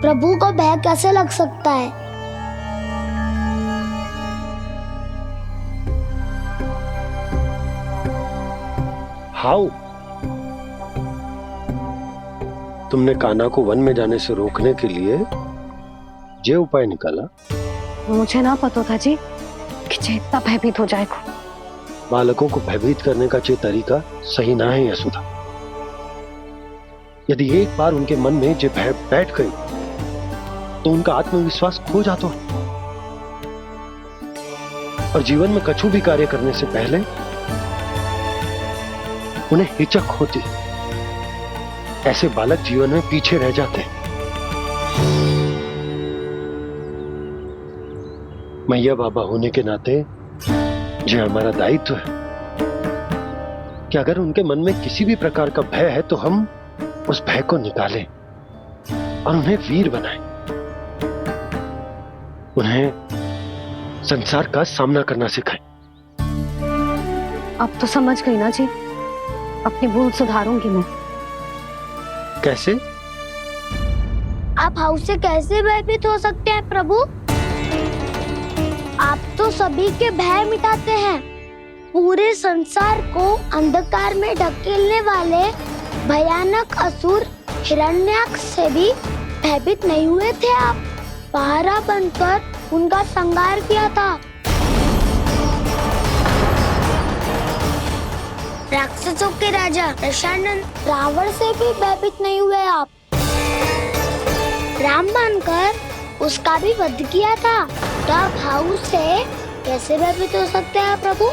प्रभु को भय कैसे लग सकता है? हाउ, तुमने कान्हा को वन में जाने से रोकने के लिए ये उपाय निकाला? मुझे ना पता था जी कि जे इतना भयभीत हो जाएगा। बालकों को भयभीत करने का ये तरीका सही ना है यशोदा। यदि एक बार उनके मन में ये भय बैठ गई तो उनका आत्मविश्वास खो जाता है और जीवन में कछु भी कार्य करने से पहले उन्हें हिचक होती। ऐसे बालक जीवन में पीछे रह जाते हैं। मैया बाबा होने के नाते ये हमारा दायित्व है कि अगर उनके मन में किसी भी प्रकार का भय है तो हम उस भय को निकालें और उन्हें वीर बनाएं, उन्हें संसार का सामना करना सिखाएं। अब तो समझ गई ना जी, अपनी भूल सुधारूंगी मैं। कैसे? आप हाउ से कैसे भयभीत हो सकते हैं प्रभु? आप तो सभी के भय मिटाते हैं। पूरे संसार को अंधकार में ढकेलने वाले भयानक असुर हिरण्याक्ष से भी भयभीत नहीं हुए थे आप। पहरा बनकर उनका संहार किया था। राक्षसों के राजा दशानन रावण से भी भयभीत नहीं हुए आप। राम बनकर उसका भी वध किया था। तो आप हाउ से कैसे भयभीत हो सकते हैं प्रभु?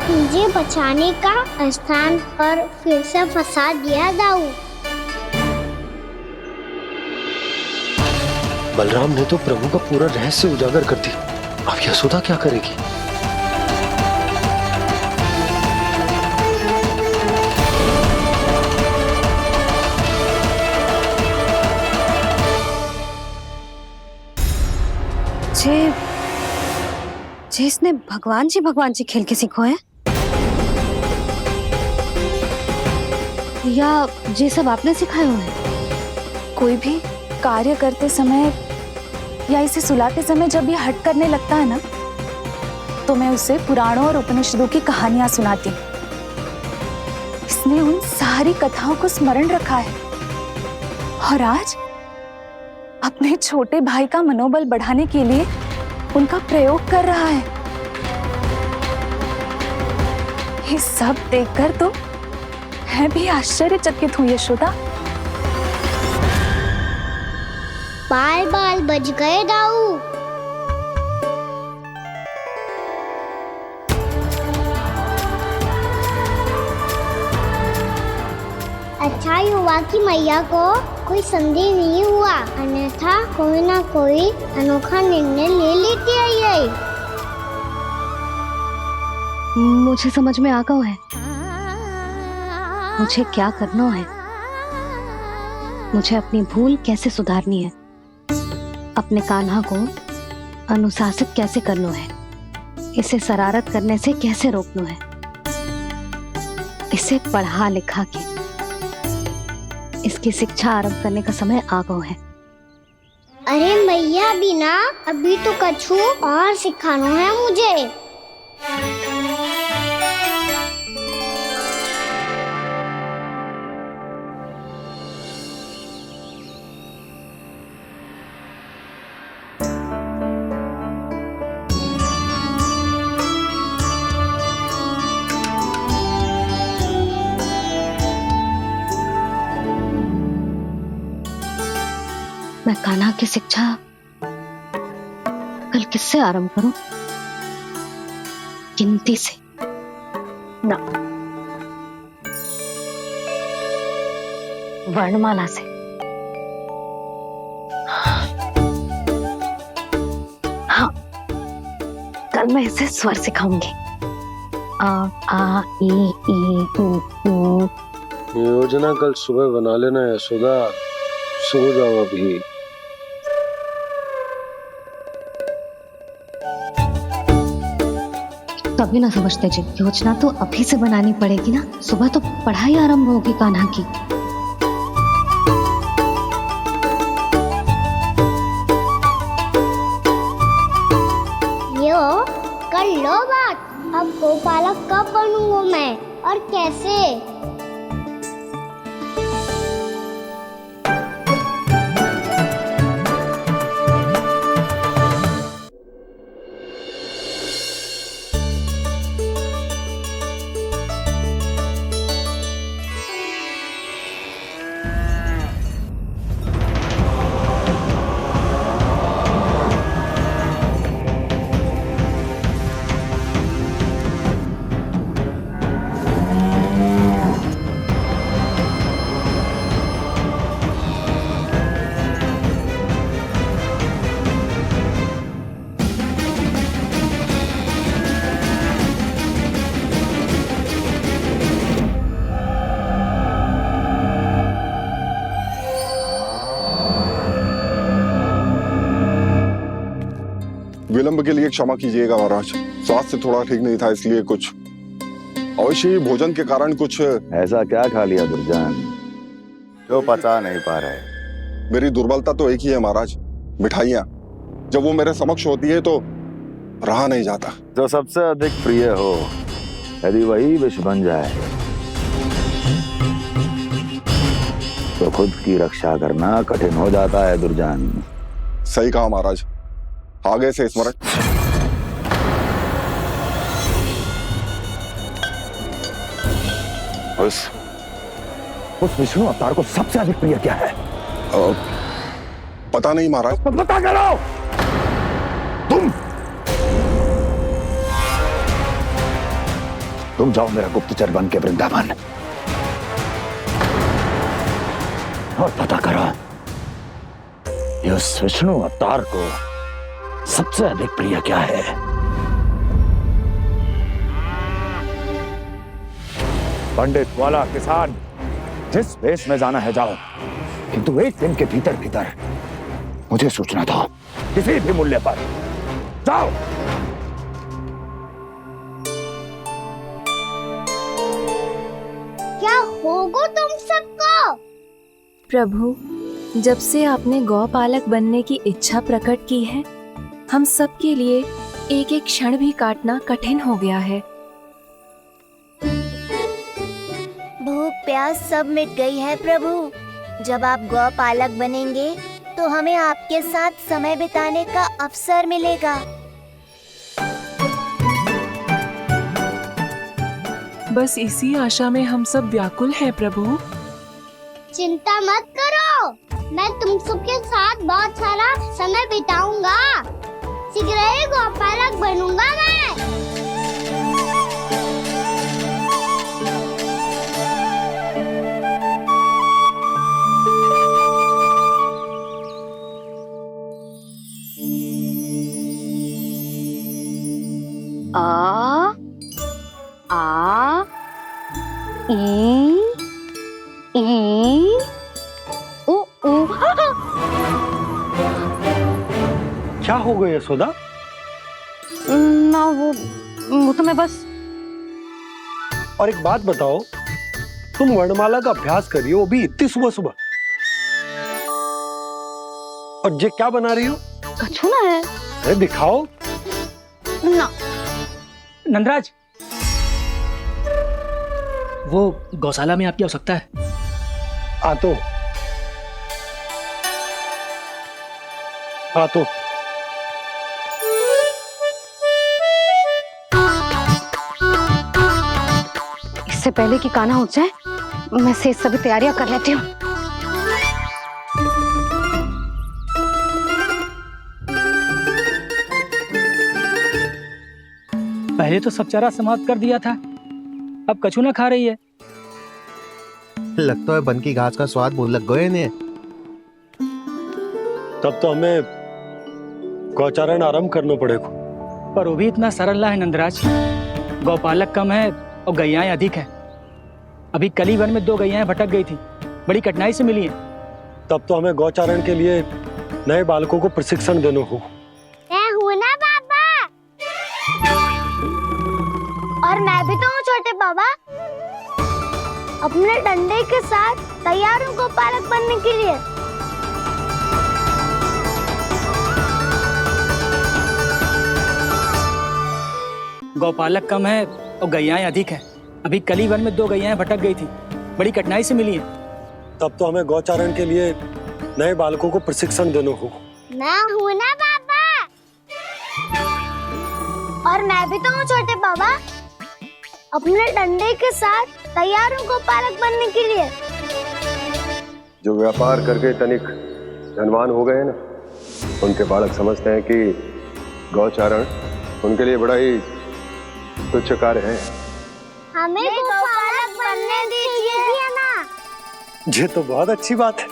मुझे बचाने का स्थान पर फिर से फंसा दिया दाऊ। बलराम ने तो प्रभु का पूरा रहस्य उजागर कर दिया। अब यशोदा क्या करेगी? जे इसने भगवान जी खेल के सीखो है, या ये सब आपने सिखाए हुए हैं? कोई भी कार्य करते समय या इसे सुलाते समय जब ये हट करने लगता है ना, तो मैं उसे पुराणों और उपनिषदों की कहानियां सुनाती हूँ। इसने उन सारी कथाओं को स्मरण रखा है और आज अपने छोटे भाई का मनोबल बढ़ाने के लिए उनका प्रयोग कर रहा है। ये सब देखकर तो मैं भी आश्चर्यचकित हूँ यशोदा। बाल बच गए दाऊ। अच्छा ही हुआ कि मैया को कोई संदेह नहीं हुआ, अन्यथा कोई ना कोई अनोखा निर्णय ले लेती है ये। मुझे समझ में आ गया है मुझे क्या करना है। मुझे अपनी भूल कैसे सुधारनी है, अपने कान्हा को अनुशासित कैसे करना है, इसे शरारत करने से कैसे रोकना है, इसे पढ़ा लिखा के इसकी शिक्षा आरंभ करने का समय आ गया है। अरे मैया बिना अभी तो कछु और सिखाना है मुझे। मैं कान्हा की शिक्षा कल किससे आरंभ करूं? गिनती से ना, वर्णमाला से। हाँ, कल मैं इसे स्वर सिखाऊंगी। आ ई ऊ। योजना कल सुबह बना लेना यशोदा, सो जाओ अभी। तभी ना समझते जी, योजना तो अभी से बनानी पड़ेगी ना, सुबह तो पढ़ाई आरंभ होगी कान्हा की। यो कर लो बात, अब गोपालक कब बनूंगा मैं और कैसे? विलंब के लिए क्षमा कीजिएगा महाराज, स्वास्थ्य थोड़ा ठीक नहीं था इसलिए कुछ अवश्य ही भोजन के कारण कुछ। ऐसा क्या खा लिया दुर्जन जो पचा नहीं पा रहे? मेरी दुर्बलता तो एक ही है महाराज, मिठाइयाँ। जब वो मेरे समक्ष होती है तो रहा नहीं जाता। जो सबसे अधिक प्रिय हो यदि वही विष बन जाए तो खुद की रक्षा करना कठिन हो जाता है दुर्जन। सही कहा महाराज, आगे से स्मरण। उस विष्णु अवतार को सबसे अधिक प्रिय क्या है? पता नहीं महाराज। पता करो। तुम जाओ मेरा गुप्तचर बन के वृंदावन और पता करो उस विष्णु अवतार को सबसे अधिक प्रिय क्या है। पंडित वाला किसान जिस वेश में जाना है जाओ, किंतु एक दिन के भीतर भीतर मुझे सूचना दो, किसी भी मूल्य पर। जाओ। क्या होगा तुम सबको? प्रभु, जब से आपने गौपालक बनने की इच्छा प्रकट की है, हम सब के लिए एक एक क्षण भी काटना कठिन हो गया है। भूख प्यास सब मिट गई है प्रभु। जब आप गौपालक बनेंगे तो हमें आपके साथ समय बिताने का अवसर मिलेगा। बस इसी आशा में हम सब व्याकुल हैं प्रभु। चिंता मत करो, मैं तुम सबके साथ बहुत सारा समय बिताऊंगा। शीघ्र ही गौपालक बनूंगा मैं। आ आ ई ऊ ऊ। क्या हो गया यशोदा? ना वो तो मैं बस। और एक बात बताओ, तुम वर्णमाला का अभ्यास कर रही हो, वो भी इतनी सुबह सुबह, और ये क्या बना रही हो? कछुआ है। अरे दिखाओ ना। नंदराज, वो गौशाला में आपकी आवश्यकता है। आ तो इससे पहले कि कान्हा उठ जाए, मैं से सभी तैयारियां कर लेती हूँ। पहले तो सब चारा समाप्त कर दिया था, अब कछू ना खा रही है। लगता है बन की घास का स्वाद भूल लग गए इन्हें। तब तो हमें गौचारण आरंभ करना पड़ेगा। पर वो भी इतना सरल ना है नंदराज। गौपालक कम है और गैयाएं अधिक है। अभी कल ही वन में 2 गैयाएं भटक गई थी, बड़ी कठिनाई से मिली हैं। तब तो हमें गौचारण के लिए नए बालकों को प्रशिक्षण देना होगा। मैं हूँ ना बाबा, और मैं भी तो हूँ छोटे बाबा। अपने डंडे के साथ तैयार हूँ गौपालक बनने के लिए। गौपालक कम है और गैयाएं अधिक है। अभी कल ही वन में 2 गैयाएं भटक गई थी, बड़ी कठिनाई से मिली हैं। तब तो हमें गौचारण के लिए नए बालकों को प्रशिक्षण देना होगा। मैं हूँ ना बाबा, और मैं भी तो हूँ छोटे बाबा। अपने डंडे के साथ तैयार हूँ गौपालक बनने के लिए। जो व्यापार करके तनिक धनवान हो गए ना, उनके बालक समझते हैं कि गौचारण उनके लिए बड़ा ही तुच्छ कार्य है। हमें गौपालक बनने दीजिए ना। ये तो बहुत अच्छी बात है।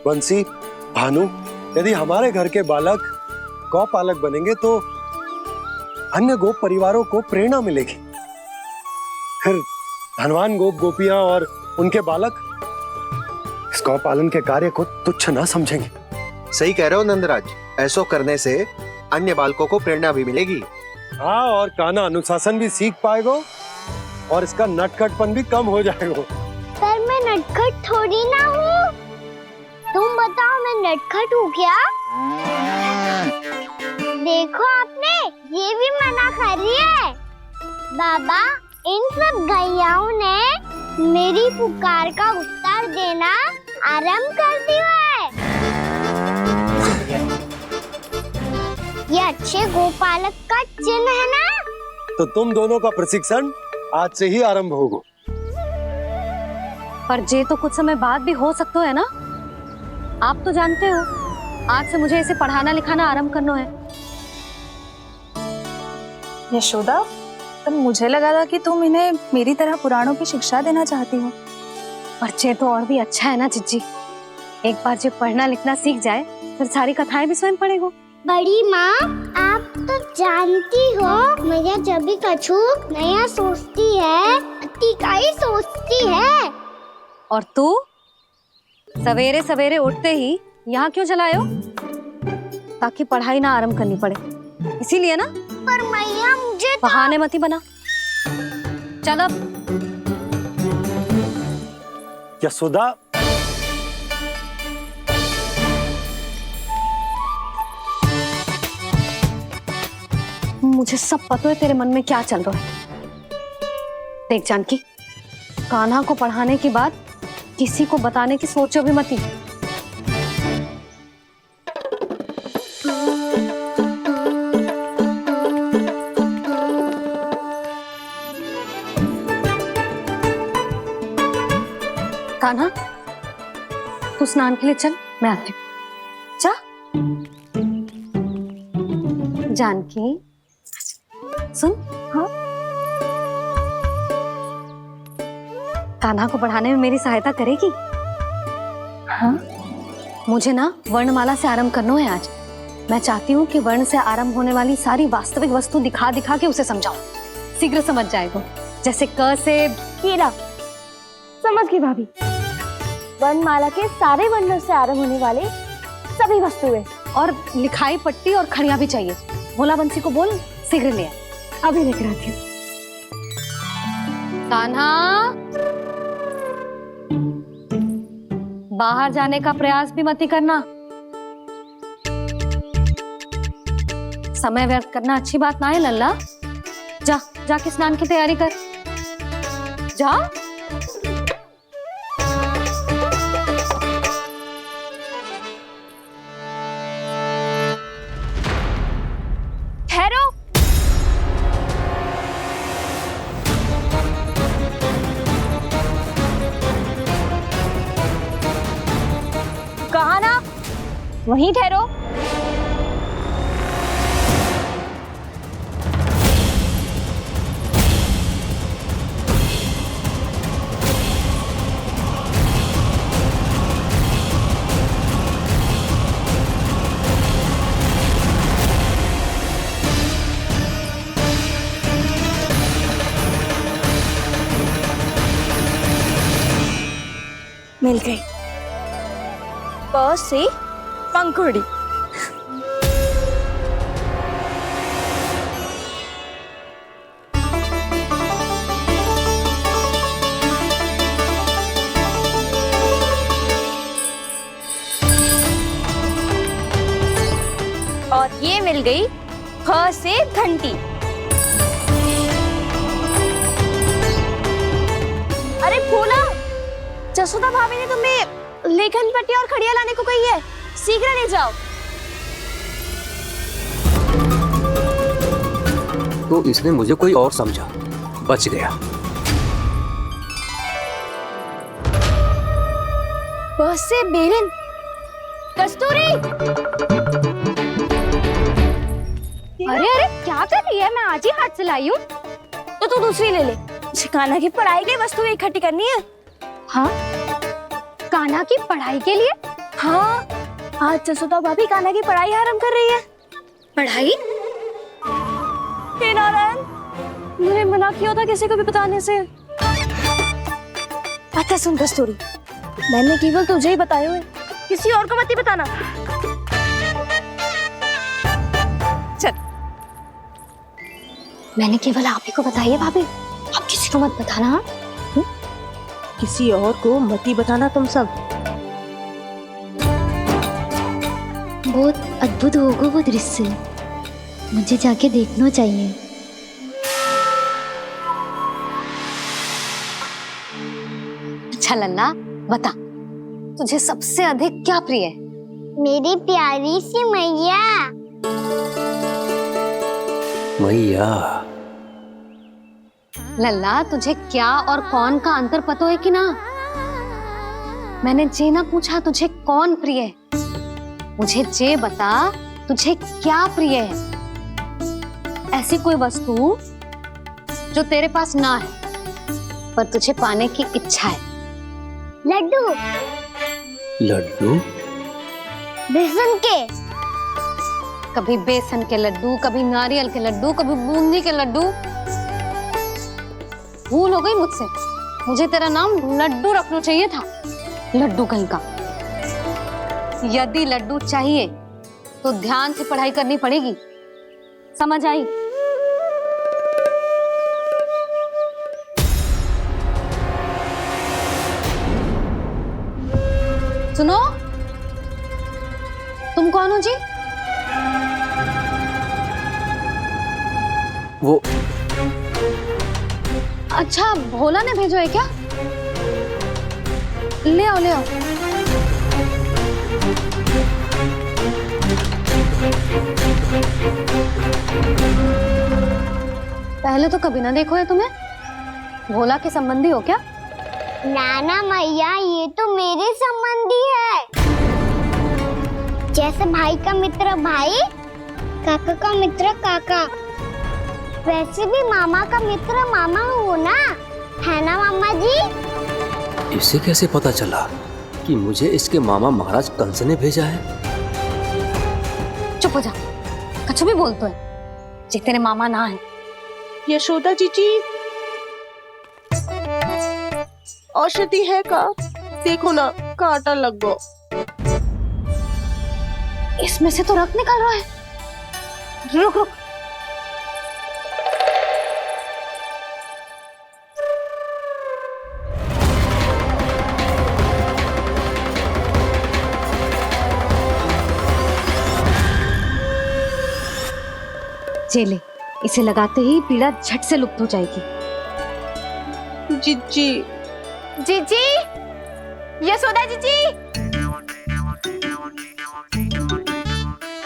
बंसी, भानु, यदि हमारे घर के बालक गौपालक बनेंगे तो अन्य गोप परिवारों को प्रेरणा मिलेगी। फिर धनवान गोप गोपियां और उनके बालक इस गौपालन के कार्य को तुच्छ ना समझेंगे। सही कह रहे हो नंदराज, ऐसा करने से अन्य बालकों को प्रेरणा भी मिलेगी। हाँ, और कान्हा अनुशासन भी सीख पाएगा और इसका नटखटपन भी कम हो जाएगा। पर मैं नटखट थोड़ी ना हूँ। तुम बताओ, मैं नटखट हूँ क्या? देखो आपने, ये भी मना कर रही है। बाबा, इन सब गैयाओं ने मेरी पुकार का उत्तर देना आरंभ कर दिया है। ये अच्छे गोपालक का चिन्ह है ना? तो तुम दोनों का प्रशिक्षण आज से ही आरंभ होगा। पर जे तो कुछ समय बाद भी हो सकता है ना। आप तो जानते हो, आज से मुझे इसे पढ़ाना लिखाना आरंभ करना है। यशोदा, पर मुझे लगा था कि तुम इन्हें मेरी तरह पुराणों की शिक्षा देना चाहती हो। पर जे तो और भी अच्छा है ना जिज्जी। एक बार जो पढ़ना लिखना सीख जाए, फिर सारी कथाएं भी स्वयं पढ़ेगा। बड़ी माँ, आप तो जानती हो, मैया जब भी कछु नया सोचती है, का ही सोचती है। और तू सवेरे सवेरे उठते ही यहाँ क्यों चलाए हो? ताकि पढ़ाई ना आरंभ करनी पड़े, इसीलिए ना। पर मैया मुझे बहाने मत ही बना। चल अब। यशोदा, मुझे सब पता है तेरे मन में क्या चल रहा है। देख जानकी, कान्हा को पढ़ाने की बात किसी को बताने की सोचो भी मत ही। कान्हा, तू स्नान के लिए चल, मैं आती हूँ। जा। जानकी सुन। हाँ, कान्हा को पढ़ाने में मेरी सहायता करेगी? हाँ, मुझे ना वर्णमाला से आरंभ करना है आज। मैं चाहती हूँ कि वर्ण से आरंभ होने वाली सारी वास्तविक वस्तु दिखा दिखा के उसे समझाऊं। शीघ्र समझ जाएगा। जैसे क से कीड़ा। समझ गई भाभी। वर्णमाला के सारे वर्णों से आरंभ होने वाले सभी वस्तुएं, और लिखाई पट्टी और खड़िया भी चाहिए। भोला बंसी को बोल शीघ्र ले आ। अभी लेकर आती हूँ। कान्हा, बाहर जाने का प्रयास भी मत ही करना। समय व्यर्थ करना अच्छी बात ना है लल्ला। जा, जाके स्नान की तैयारी कर। जा। ठहरो। कहा ना, वहीं ठहरो। मिल गई। प से पंखुड़ी। और ये मिल गई फ से घंटी। अरे फूला, जसोदा भाभी ने तुम्हें लेखन पट्टी और खड़िया लाने को कही है, शीघ्र ले जाओ। तो इसने मुझे कोई और समझा, बच गया। बस से बेलन। कस्तूरी। अरे अरे क्या कर रही है? मैं आज ही हाथ से लाई हूँ। तो तू दूसरी ले ले। कान्हा की पढ़ाई की वस्तु इकट्ठी करनी है। हाँ, कान्हा की पढ़ाई के लिए? हाँ, आज जसोदा भाभी कान्हा की पढ़ाई आरंभ कर रही है। पढ़ाई? हे नारायण, मैंने मना किया था किसी को भी बताने से। अच्छा सुन कस्तूरी, मैंने केवल तुझे ही बताया हुए, किसी और को मत ही बताना। चल। मैंने केवल आप ही को बताई है भाभी, आप किसी को मत बताना। हाँ? किसी और को मत ही बताना तुम सब। बहुत अद्भुत होगा वो दृश्य, मुझे जाके देखना चाहिए। अच्छा लल्ला, बता तुझे सबसे अधिक क्या प्रिय है? मेरी प्यारी सी मैया। मैया। लल्ला, तुझे क्या और कौन का अंतर पता है कि ना? मैंने जे ना पूछा तुझे कौन प्रिय है, मुझे जे बता तुझे क्या प्रिय है। ऐसी कोई वस्तु जो तेरे पास ना है पर तुझे पाने की इच्छा है। लड्डू। लड्डू? बेसन के। कभी बेसन के लड्डू, कभी नारियल के लड्डू, कभी बूंदी के लड्डू। भूल हो गई मुझसे, मुझे तेरा नाम लड्डू रखना चाहिए था। लड्डू कहीं का। यदि लड्डू चाहिए तो ध्यान से पढ़ाई करनी पड़ेगी, समझ आई? सुनो, तुम कौन हो जी? वो अच्छा, भोला ने भेजो है क्या? ले आओ ले आओ। पहले तो कभी ना देखो है तुम्हें। भोला के संबंधी हो क्या? नाना मैया, ये तो मेरे संबंधी है। जैसे भाई का मित्र भाई, काका का मित्र काका, वैसे भी मामा का मित्र मामा हो ना, है ना मामा जी? इसे कैसे पता चला कि मुझे इसके मामा महाराज कंस ने भेजा है? चुप हो जा, कुछ भी बोलते है जे तेरे मामा ना है। यशोदा जीजी, औषधि है का? देखो ना, कांटा लग गो। इसमें से तो रक्त निकल रहा है। रुक रुक, चले, इसे लगाते ही पीड़ा झट से लुप्त हो जाएगी। जीजी, जीजी, यशोदा जीजी,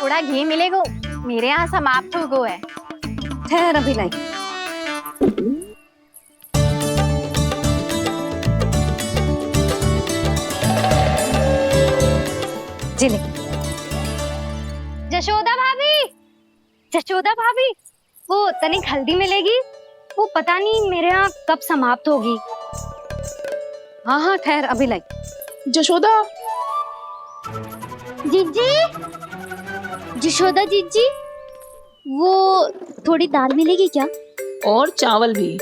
थोड़ा घी मिलेगा, मेरे यहाँ समाप्त हो गो है। ठहर अभी लाई। चले। जशोदा भाभी, जशोदा भाभी, वो तनिक हल्दी मिलेगी? वो पता नहीं मेरे यहाँ कब समाप्त होगी। हाँ हाँ ठहर अभी लाई। जशोदा, जीजी, जशोदा जीजी, वो थोड़ी दाल मिलेगी क्या? और चावल भी।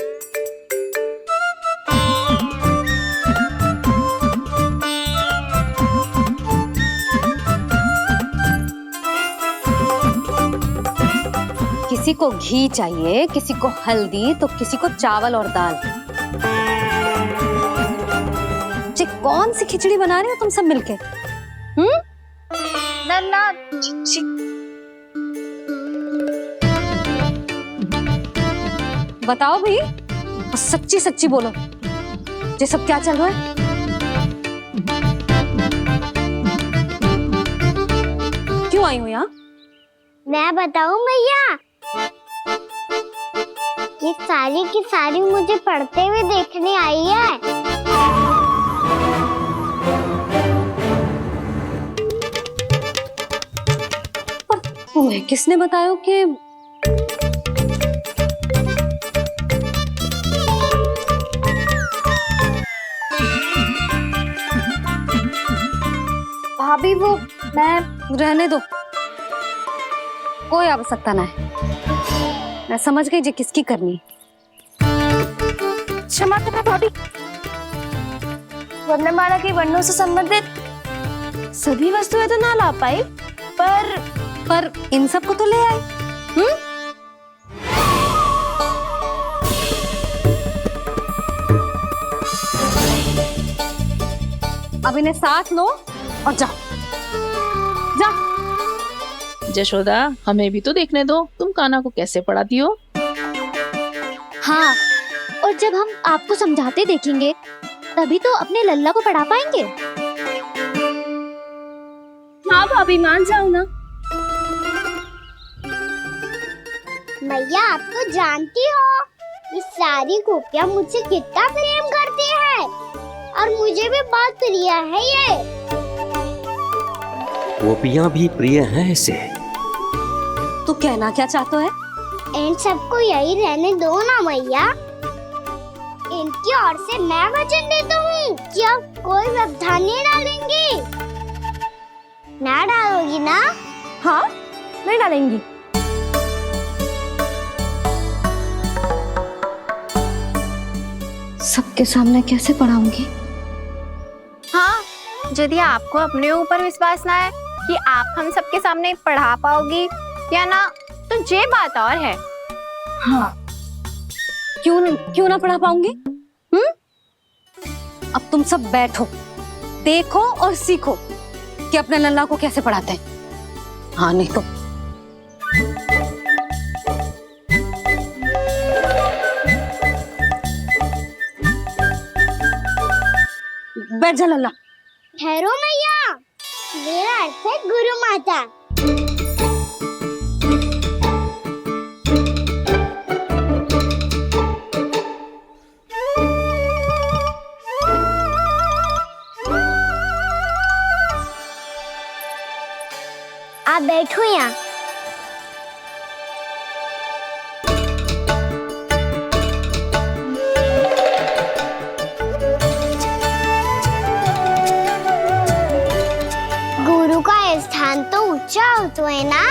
किसी को घी चाहिए, किसी को हल्दी, तो किसी को चावल और दाल। जी कौन सी खिचड़ी बना रहे हो तुम सब मिलके? ना बताओ भाई, और सच्ची सच्ची बोलो, ये सब क्या चल रहा है? क्यों आई हो यहाँ? मैं बताऊं भैया, ये सारी की सारी मुझे पढ़ते हुए देखने आई है। पर तुम्हें किसने बताया कि भाभी वो मैं रहने दो, कोई आवश्यकता ना है। मैं समझ गई जी किसकी करनी। क्षमा करना भाभी, वर्णमाला के वर्णों से संबंधित सभी वस्तुएं तो ना ला पाई, पर इन सब को तो ले आए। अब इन्हें साथ लो और जाओ। जा। जशोदा, हमें भी तो देखने दो, तुम कान्हा को कैसे पढ़ाती हो। हाँ, और जब हम आपको समझाते देखेंगे तभी तो अपने लल्ला को पढ़ा पाएंगे। हाँ भाभी, मान जाओ ना। मैया, आप तो जानती हो ये सारी गोपियां मुझसे कितना प्रेम करती है, और मुझे भी बहुत प्रिय है ये। गोपियां भी प्रिय हैं इसे। तू कहना क्या चाहता है? इन सबको यही रहने दो ना मैया। इनकी ओर से मैं वचन देता हूँ कि आप कोई व्यवधान नहीं डालेंगी। ना डालोगी ना? हाँ, नहीं डालेंगी। सबके सामने कैसे पढ़ाऊंगी? हाँ, यदि आपको अपने ऊपर विश्वास ना है कि आप हम सबके सामने पढ़ा पाओगी या ना, तो ये बात और है। हाँ, क्यों ना पढ़ा पाऊंगी? अब तुम सब बैठो, देखो और सीखो कि अपने लल्ला को कैसे पढ़ाते हैं। हाँ नहीं तो बैठ जा लल्ला। ठहरो मैया, मेरा अर्थ है गुरु माता। आप बैठो यहाँ। गुरु का स्थान तो ऊंचा होता है ना?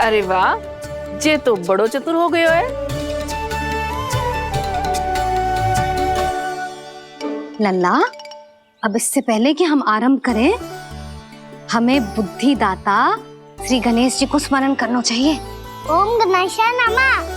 अरे वाह, जे तो बड़ो चतुर हो गयो है। लल्ला, अब इससे पहले कि हम आरंभ करें, हमें बुद्धिदाता श्री गणेश जी को स्मरण करना चाहिए। ओम गणेशाय नमः।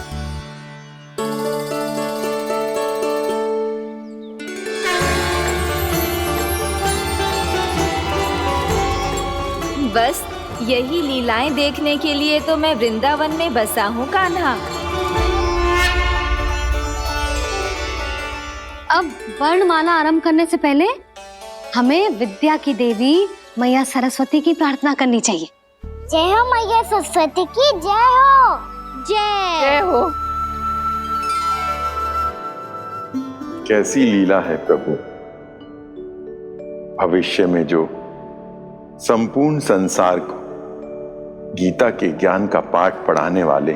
बस यही लीलाएं देखने के लिए तो मैं वृंदावन में बसा हूँ कान्हा। अब वर्णमाला आरंभ करने से पहले हमें विद्या की देवी मैया सरस्वती की प्रार्थना करनी चाहिए। जय हो मैया सरस्वती की जय हो। जय हो। कैसी लीला है प्रभु, भविष्य में जो संपूर्ण संसार को गीता के ज्ञान का पाठ पढ़ाने वाले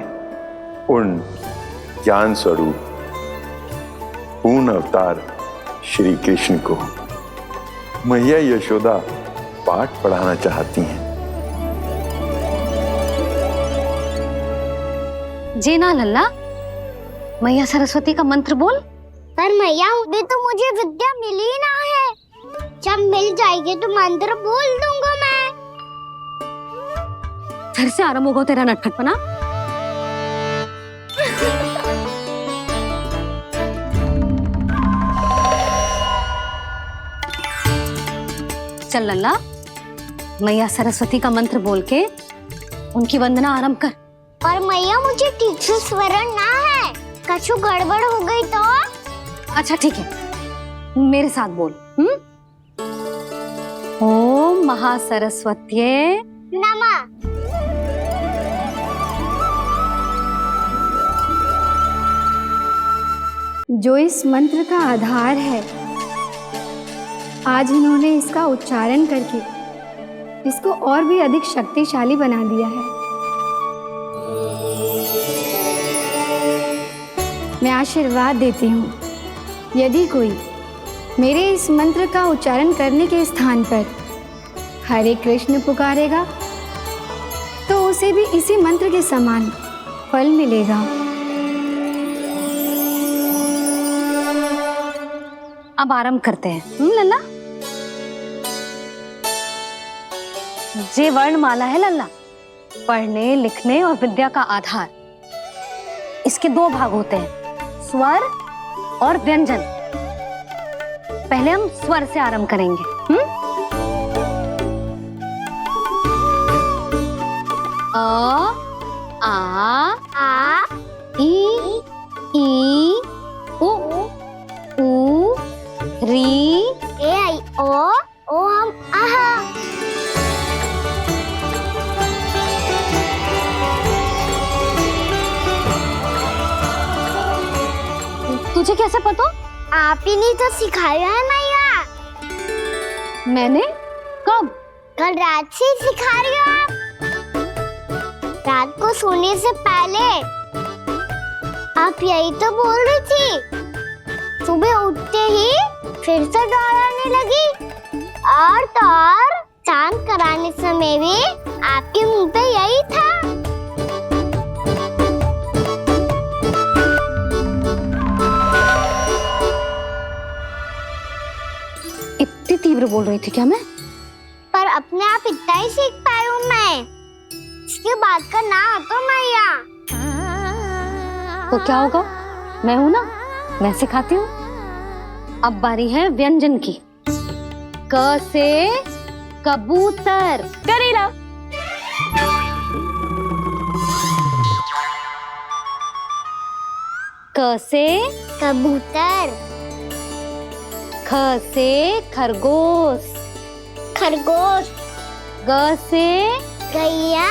उन ज्ञान स्वरूप पूर्ण अवतार श्री कृष्ण को मैया यशोदा पाठ पढ़ाना चाहती हैं। जी ना लल्ला, मैया सरस्वती का मंत्र बोल। पर मैया अभी तो मुझे विद्या मिली ना है, जब मिल जाएगी तो मंत्र बोल दूंगा मैं। फिर से आरंभ होगा तेरा नटखटपना। चल लल्ला, मैया सरस्वती का मंत्र बोल के उनकी वंदना आरंभ कर। और मैया मुझे ठीक से स्मरण ना है, कछु गड़बड़ हो गई तो? अच्छा ठीक है, मेरे साथ बोल। ओम महासरस्वत्यै नमः। जो इस मंत्र का आधार है, आज इन्होंने इसका उच्चारण करके इसको और भी अधिक शक्तिशाली बना दिया है। मैं आशीर्वाद देती हूँ, यदि कोई मेरे इस मंत्र का उच्चारण करने के स्थान पर हरे कृष्ण पुकारेगा तो उसे भी इसी मंत्र के समान फल मिलेगा। अब आरंभ करते हैं। लल्ला, जे वर्णमाला है लल्ला, पढ़ने लिखने और विद्या का आधार। इसके दो भाग होते हैं, स्वर और व्यंजन। पहले हम स्वर से आरंभ करेंगे। अ, आ, ई, उ, री, ए आई ओ हम आहा। तुझे कैसे पता? आप ही ने तो सिखाया है मैया। मैंने? कब? कल रात से सिखा रही हो आप। रात को सोने से पहले आप यही तो बोल रही थी। सुबह उठते ही फिर से दोहराने लगी, और तो और स्नान कराने समय भी आपके मुंह पे यही था। इतनी तीव्र बोल रही थी क्या मैं? पर अपने आप इतना ही सीख पाई हूँ मैं। इसके बाद का ना तो मैया। तो क्या होगा? मैं हूं ना, मैं सिखाती हूँ। अब बारी है व्यंजन की। क से कबूतर। करेला। क से कबूतर। ख से खरगोश। खरगोश। ग से गैया।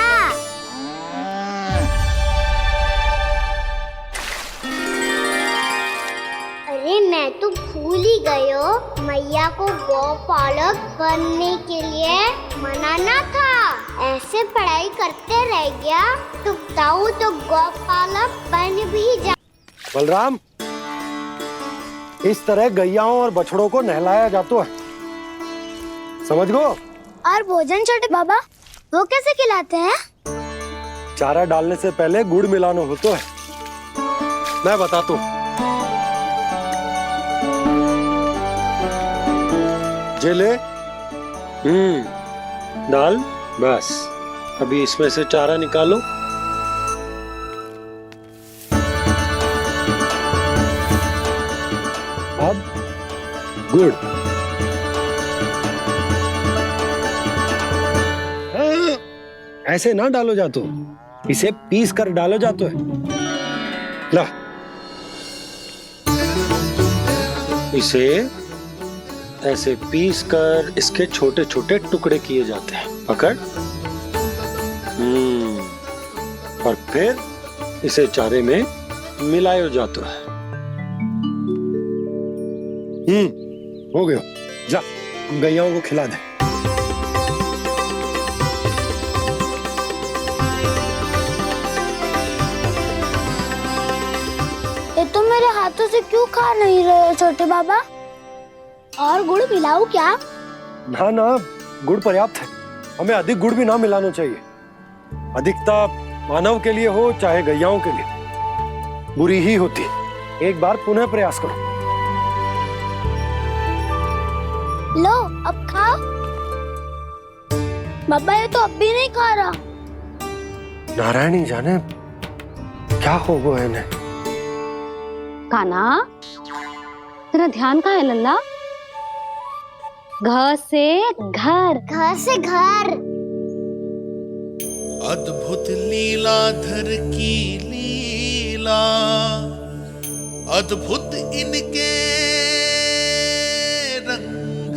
अरे मैं तो भूल ही गई हूँ, मैया को गौपालक बनने के लिए मनाना था। ऐसे पढ़ाई करते रह गया तो बताऊँ तो गौपालक बन भी जा। बलराम, इस तरह गैयाओं और बछड़ों को नहलाया जाता है, समझ गो? और भोजन छोटे बाबा वो कैसे खिलाते हैं? चारा डालने से पहले गुड़ मिलाना होता है, मैं बताता हूँ। जे ले, डाल, बस। अभी इसमें से चारा निकालो। अब गुड़। ऐसे ना डालो जातो, इसे पीस कर डालो जातो है। ला, इसे ऐसे पीस कर इसके छोटे छोटे टुकड़े किए जाते हैं। पकड़। और फिर इसे चारे में मिलायो जाता है। हो गया, जा गैयाओं को खिला दे। ये तो मेरे हाथों से क्यों खा नहीं रहे हो छोटे बाबा? और गुड़ मिलाऊं क्या? ना ना, गुड़ पर्याप्त है। हमें अधिक गुड़ भी ना मिलाना चाहिए। अधिकता मानव के लिए हो चाहे गैयाओं के लिए बुरी ही होती है। एक बार पुनः प्रयास करो। लो अब खाओ। बाबा ये तो अब भी नहीं खा रहा। नारायणी जाने क्या हो गया इन्हें। कान्हा, तेरा ध्यान कहाँ है लल्ला? घ से घर। घर से घर। अद्भुत लीलाधर की लीला, अद्भुत इनके रंग,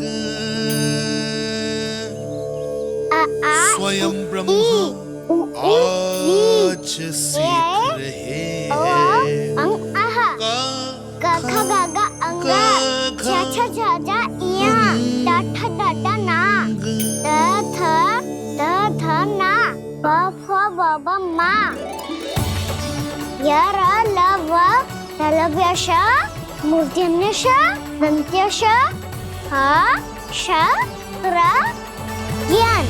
स्वयं ब्रह्मा आज सीख रहे हैं। बाबा माँ यार लव लव्यश मूर्तिन्यश दंत्यश हा श र ज्ञान।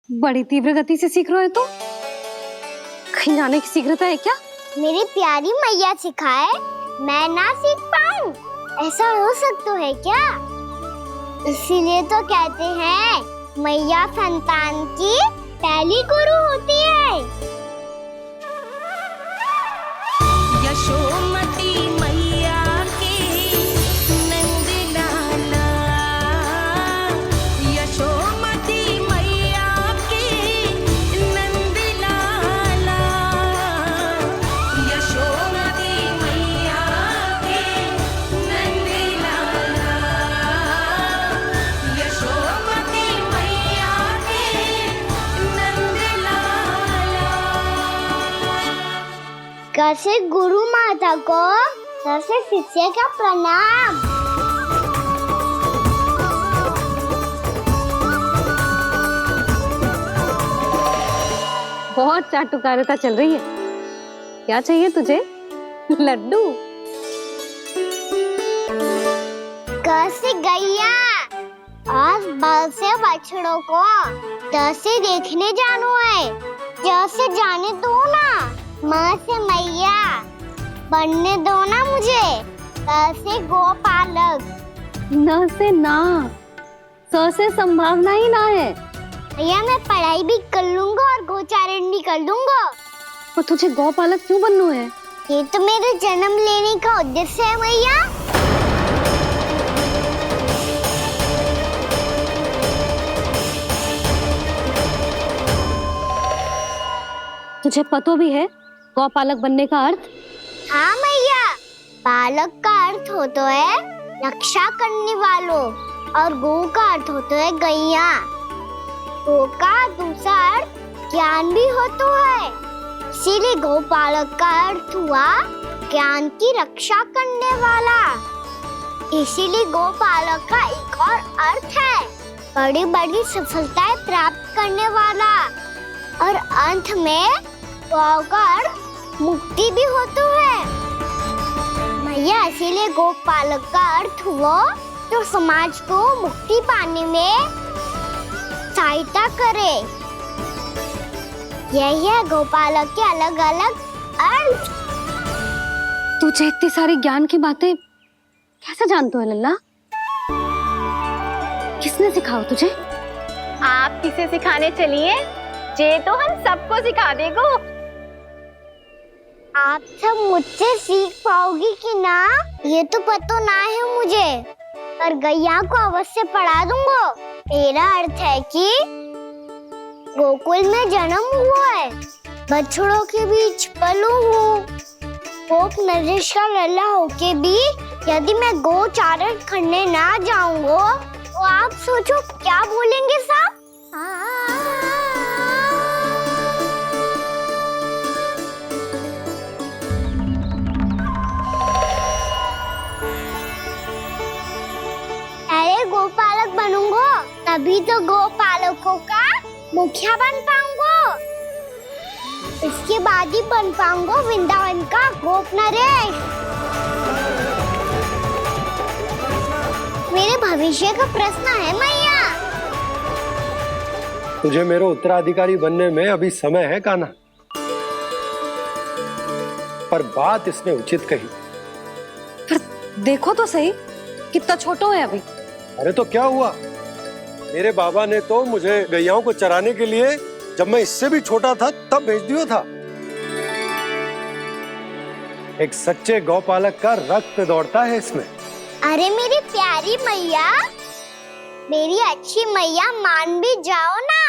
बड़ी तीव्र गति से सीख रहे हो तो कहीं जाने की शीघ्रता है क्या? मेरी प्यारी मैया सिखाए मैं ना सीख पाऊं, ऐसा हो सकता है क्या? इसीलिए तो कहते हैं मैया संतान की पहली गुरु होती है। यशोमती मैया की नंद लाला, यशोमती मैया की नंद लाला, यशोमती मैया की नंद लाला, यशोमती मैया की नंद लाला। कैसे गुरु माता को कैसे शिष्य का प्रणाम। बहुत चाटुकारिता चल रही है। क्या चाहिए तुझे? लड्डू। कैसे गैया, आज बल से बछड़ों को जैसे देखने जानो है, जैसे जाने दो ना, माँ से मैया बनने दो ना मुझे, जैसे गोपालक। न से ना, स से संभावना ही ना है। भैया मैं पढ़ाई भी कर लूंगा और गोचारण भी कर दूंगा। और तुझे गौपालक क्यों बनना है? ये तो मेरे जन्म लेने का उद्देश्य है भैया। तुझे पता भी है गौपालक बनने का अर्थ? हाँ भैया, पालक का अर्थ होता है रक्षा करने वालों और गौ का अर्थ होता है गैया। गौ का दूसरा अर्थ ज्ञान भी होता है, इसीलिए गौपालक का अर्थ हुआ ज्ञान की रक्षा करने वाला। इसीलिए गौपालक का एक और अर्थ है बड़ी बड़ी सफलताएं प्राप्त करने वाला, और अंत में गौ का अर्थ मुक्ति भी होता है भैया। इसीलिए गोपालक का अर्थ हुआ जो समाज को मुक्ति पाने में सहायता करे। यही है गोपालक के अलग अलग अर्थ। तुझे इतनी सारी ज्ञान की बातें कैसे जानते हो लल्ला? किसने सिखाओ तुझे? आप किसे सिखाने चलिए, जे तो हम सबको सिखा देगो। आप सब मुझसे सीख पाओगी कि ना ये तो पता ना है मुझे, पर गैया को अवश्य पढ़ा दूंगा। मेरा अर्थ है कि गोकुल में जन्म हुआ है, बछड़ों के बीच पलू हूँ, गोप नरेश का लल्ला होके भी यदि मैं गोचारण करने ना जाऊंगा तो आप सोचो क्या बोलेंगे साहब? अरे गोपालक बनूंगा तभी तो गोपालकों का मुखिया बन पाऊंगा, इसके बाद ही बन पाऊंगा वृंदावन का गोप नरेश। मेरे भविष्य का प्रश्न है मैया। तुझे मेरा उत्तराधिकारी बनने में अभी समय है कान्हा, पर बात इसने उचित कही। पर देखो तो सही, कितना छोटा है अभी। अरे तो क्या हुआ, मेरे बाबा ने तो मुझे गैयाओं को चराने के लिए जब मैं इससे भी छोटा था तब भेज दिया था। एक सच्चे गौपालक का रक्त दौड़ता है इसमें। अरे मेरी प्यारी मैया, मेरी अच्छी मैया, मान भी जाओ ना।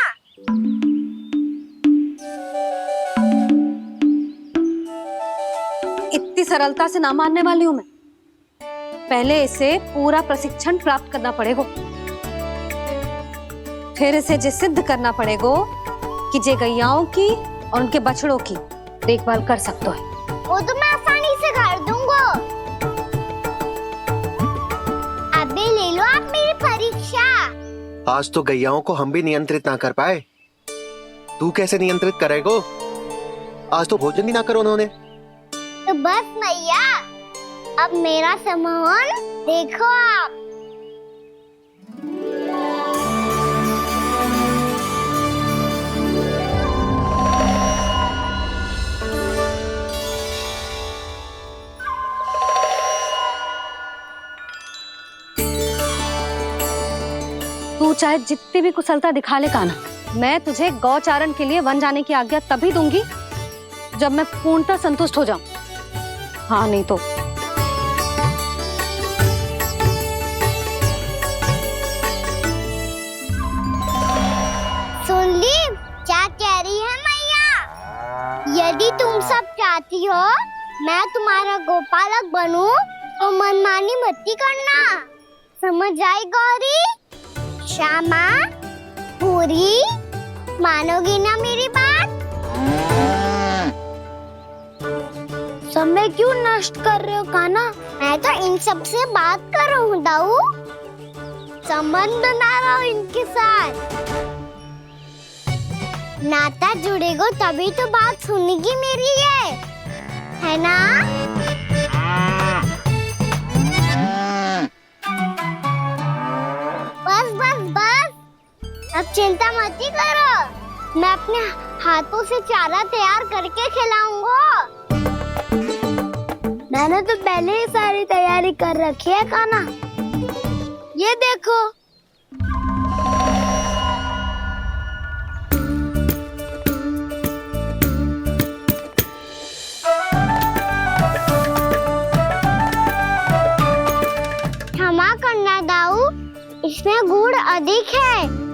इतनी सरलता से ना मानने वाली हूँ मैं। पहले इसे पूरा प्रशिक्षण प्राप्त करना पड़ेगा, फिर इसे जे सिद्ध करना पड़ेगा कि जे गैयाओं की और उनके बछड़ों की देखभाल कर सकते है। वो तो मैं आसानी से कर दूंगा। अबे ले लो आप मेरी परीक्षा। आज तो गैयाओं को हम भी नियंत्रित ना कर पाए, तू कैसे नियंत्रित करेगो? आज तो भोजन भी ना करो उन्होंने। तो बस मैया, अब मेरा सम्मान देखो आप। तू चाहे जितनी भी कुशलता दिखा ले कान्हा, मैं तुझे गौचारण के लिए वन जाने की आज्ञा तभी दूंगी जब मैं पूर्णतः संतुष्ट हो जाऊं। हाँ नहीं तो सुन ली क्या कह रही है मैया? यदि तुम सब चाहती हो मैं तुम्हारा गोपालक बनूं तो मनमानी मत करना, समझ आई गौरी? श्यामा, पूरी, मानोगी ना मेरी बात? समय क्यों नष्ट कर रहे हो कान्हा? मैं तो इन सब से बात कर रहा हूँ दाऊ, संबंध बना रहा हूँ इनके साथ। नाता जुड़ेगा तभी तो बात सुनेगी मेरी, है ना? बस बस चिंता मत ही करो, मैं अपने हाथों से चारा तैयार करके खिलाऊंगा। मैंने तो पहले ही सारी तैयारी कर रखी है कान्हा। ये देखो। क्षमा करना दाऊ, इसमें गुड़ अधिक है।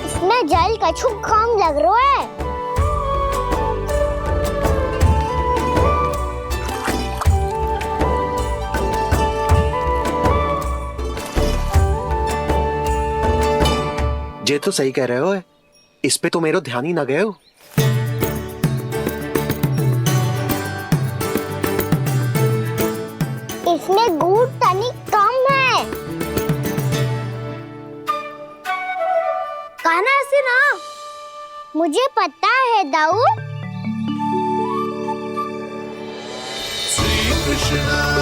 इसमें जल कछु कम लग रहा है। जे तो सही कह रहे हो, इस पे तो मेरो ध्यान ही ना गए हो। इसमें गुड़ तनिक कम है। कान्हा ऐसे ना, मुझे पता है दाऊ। श्री कृष्ण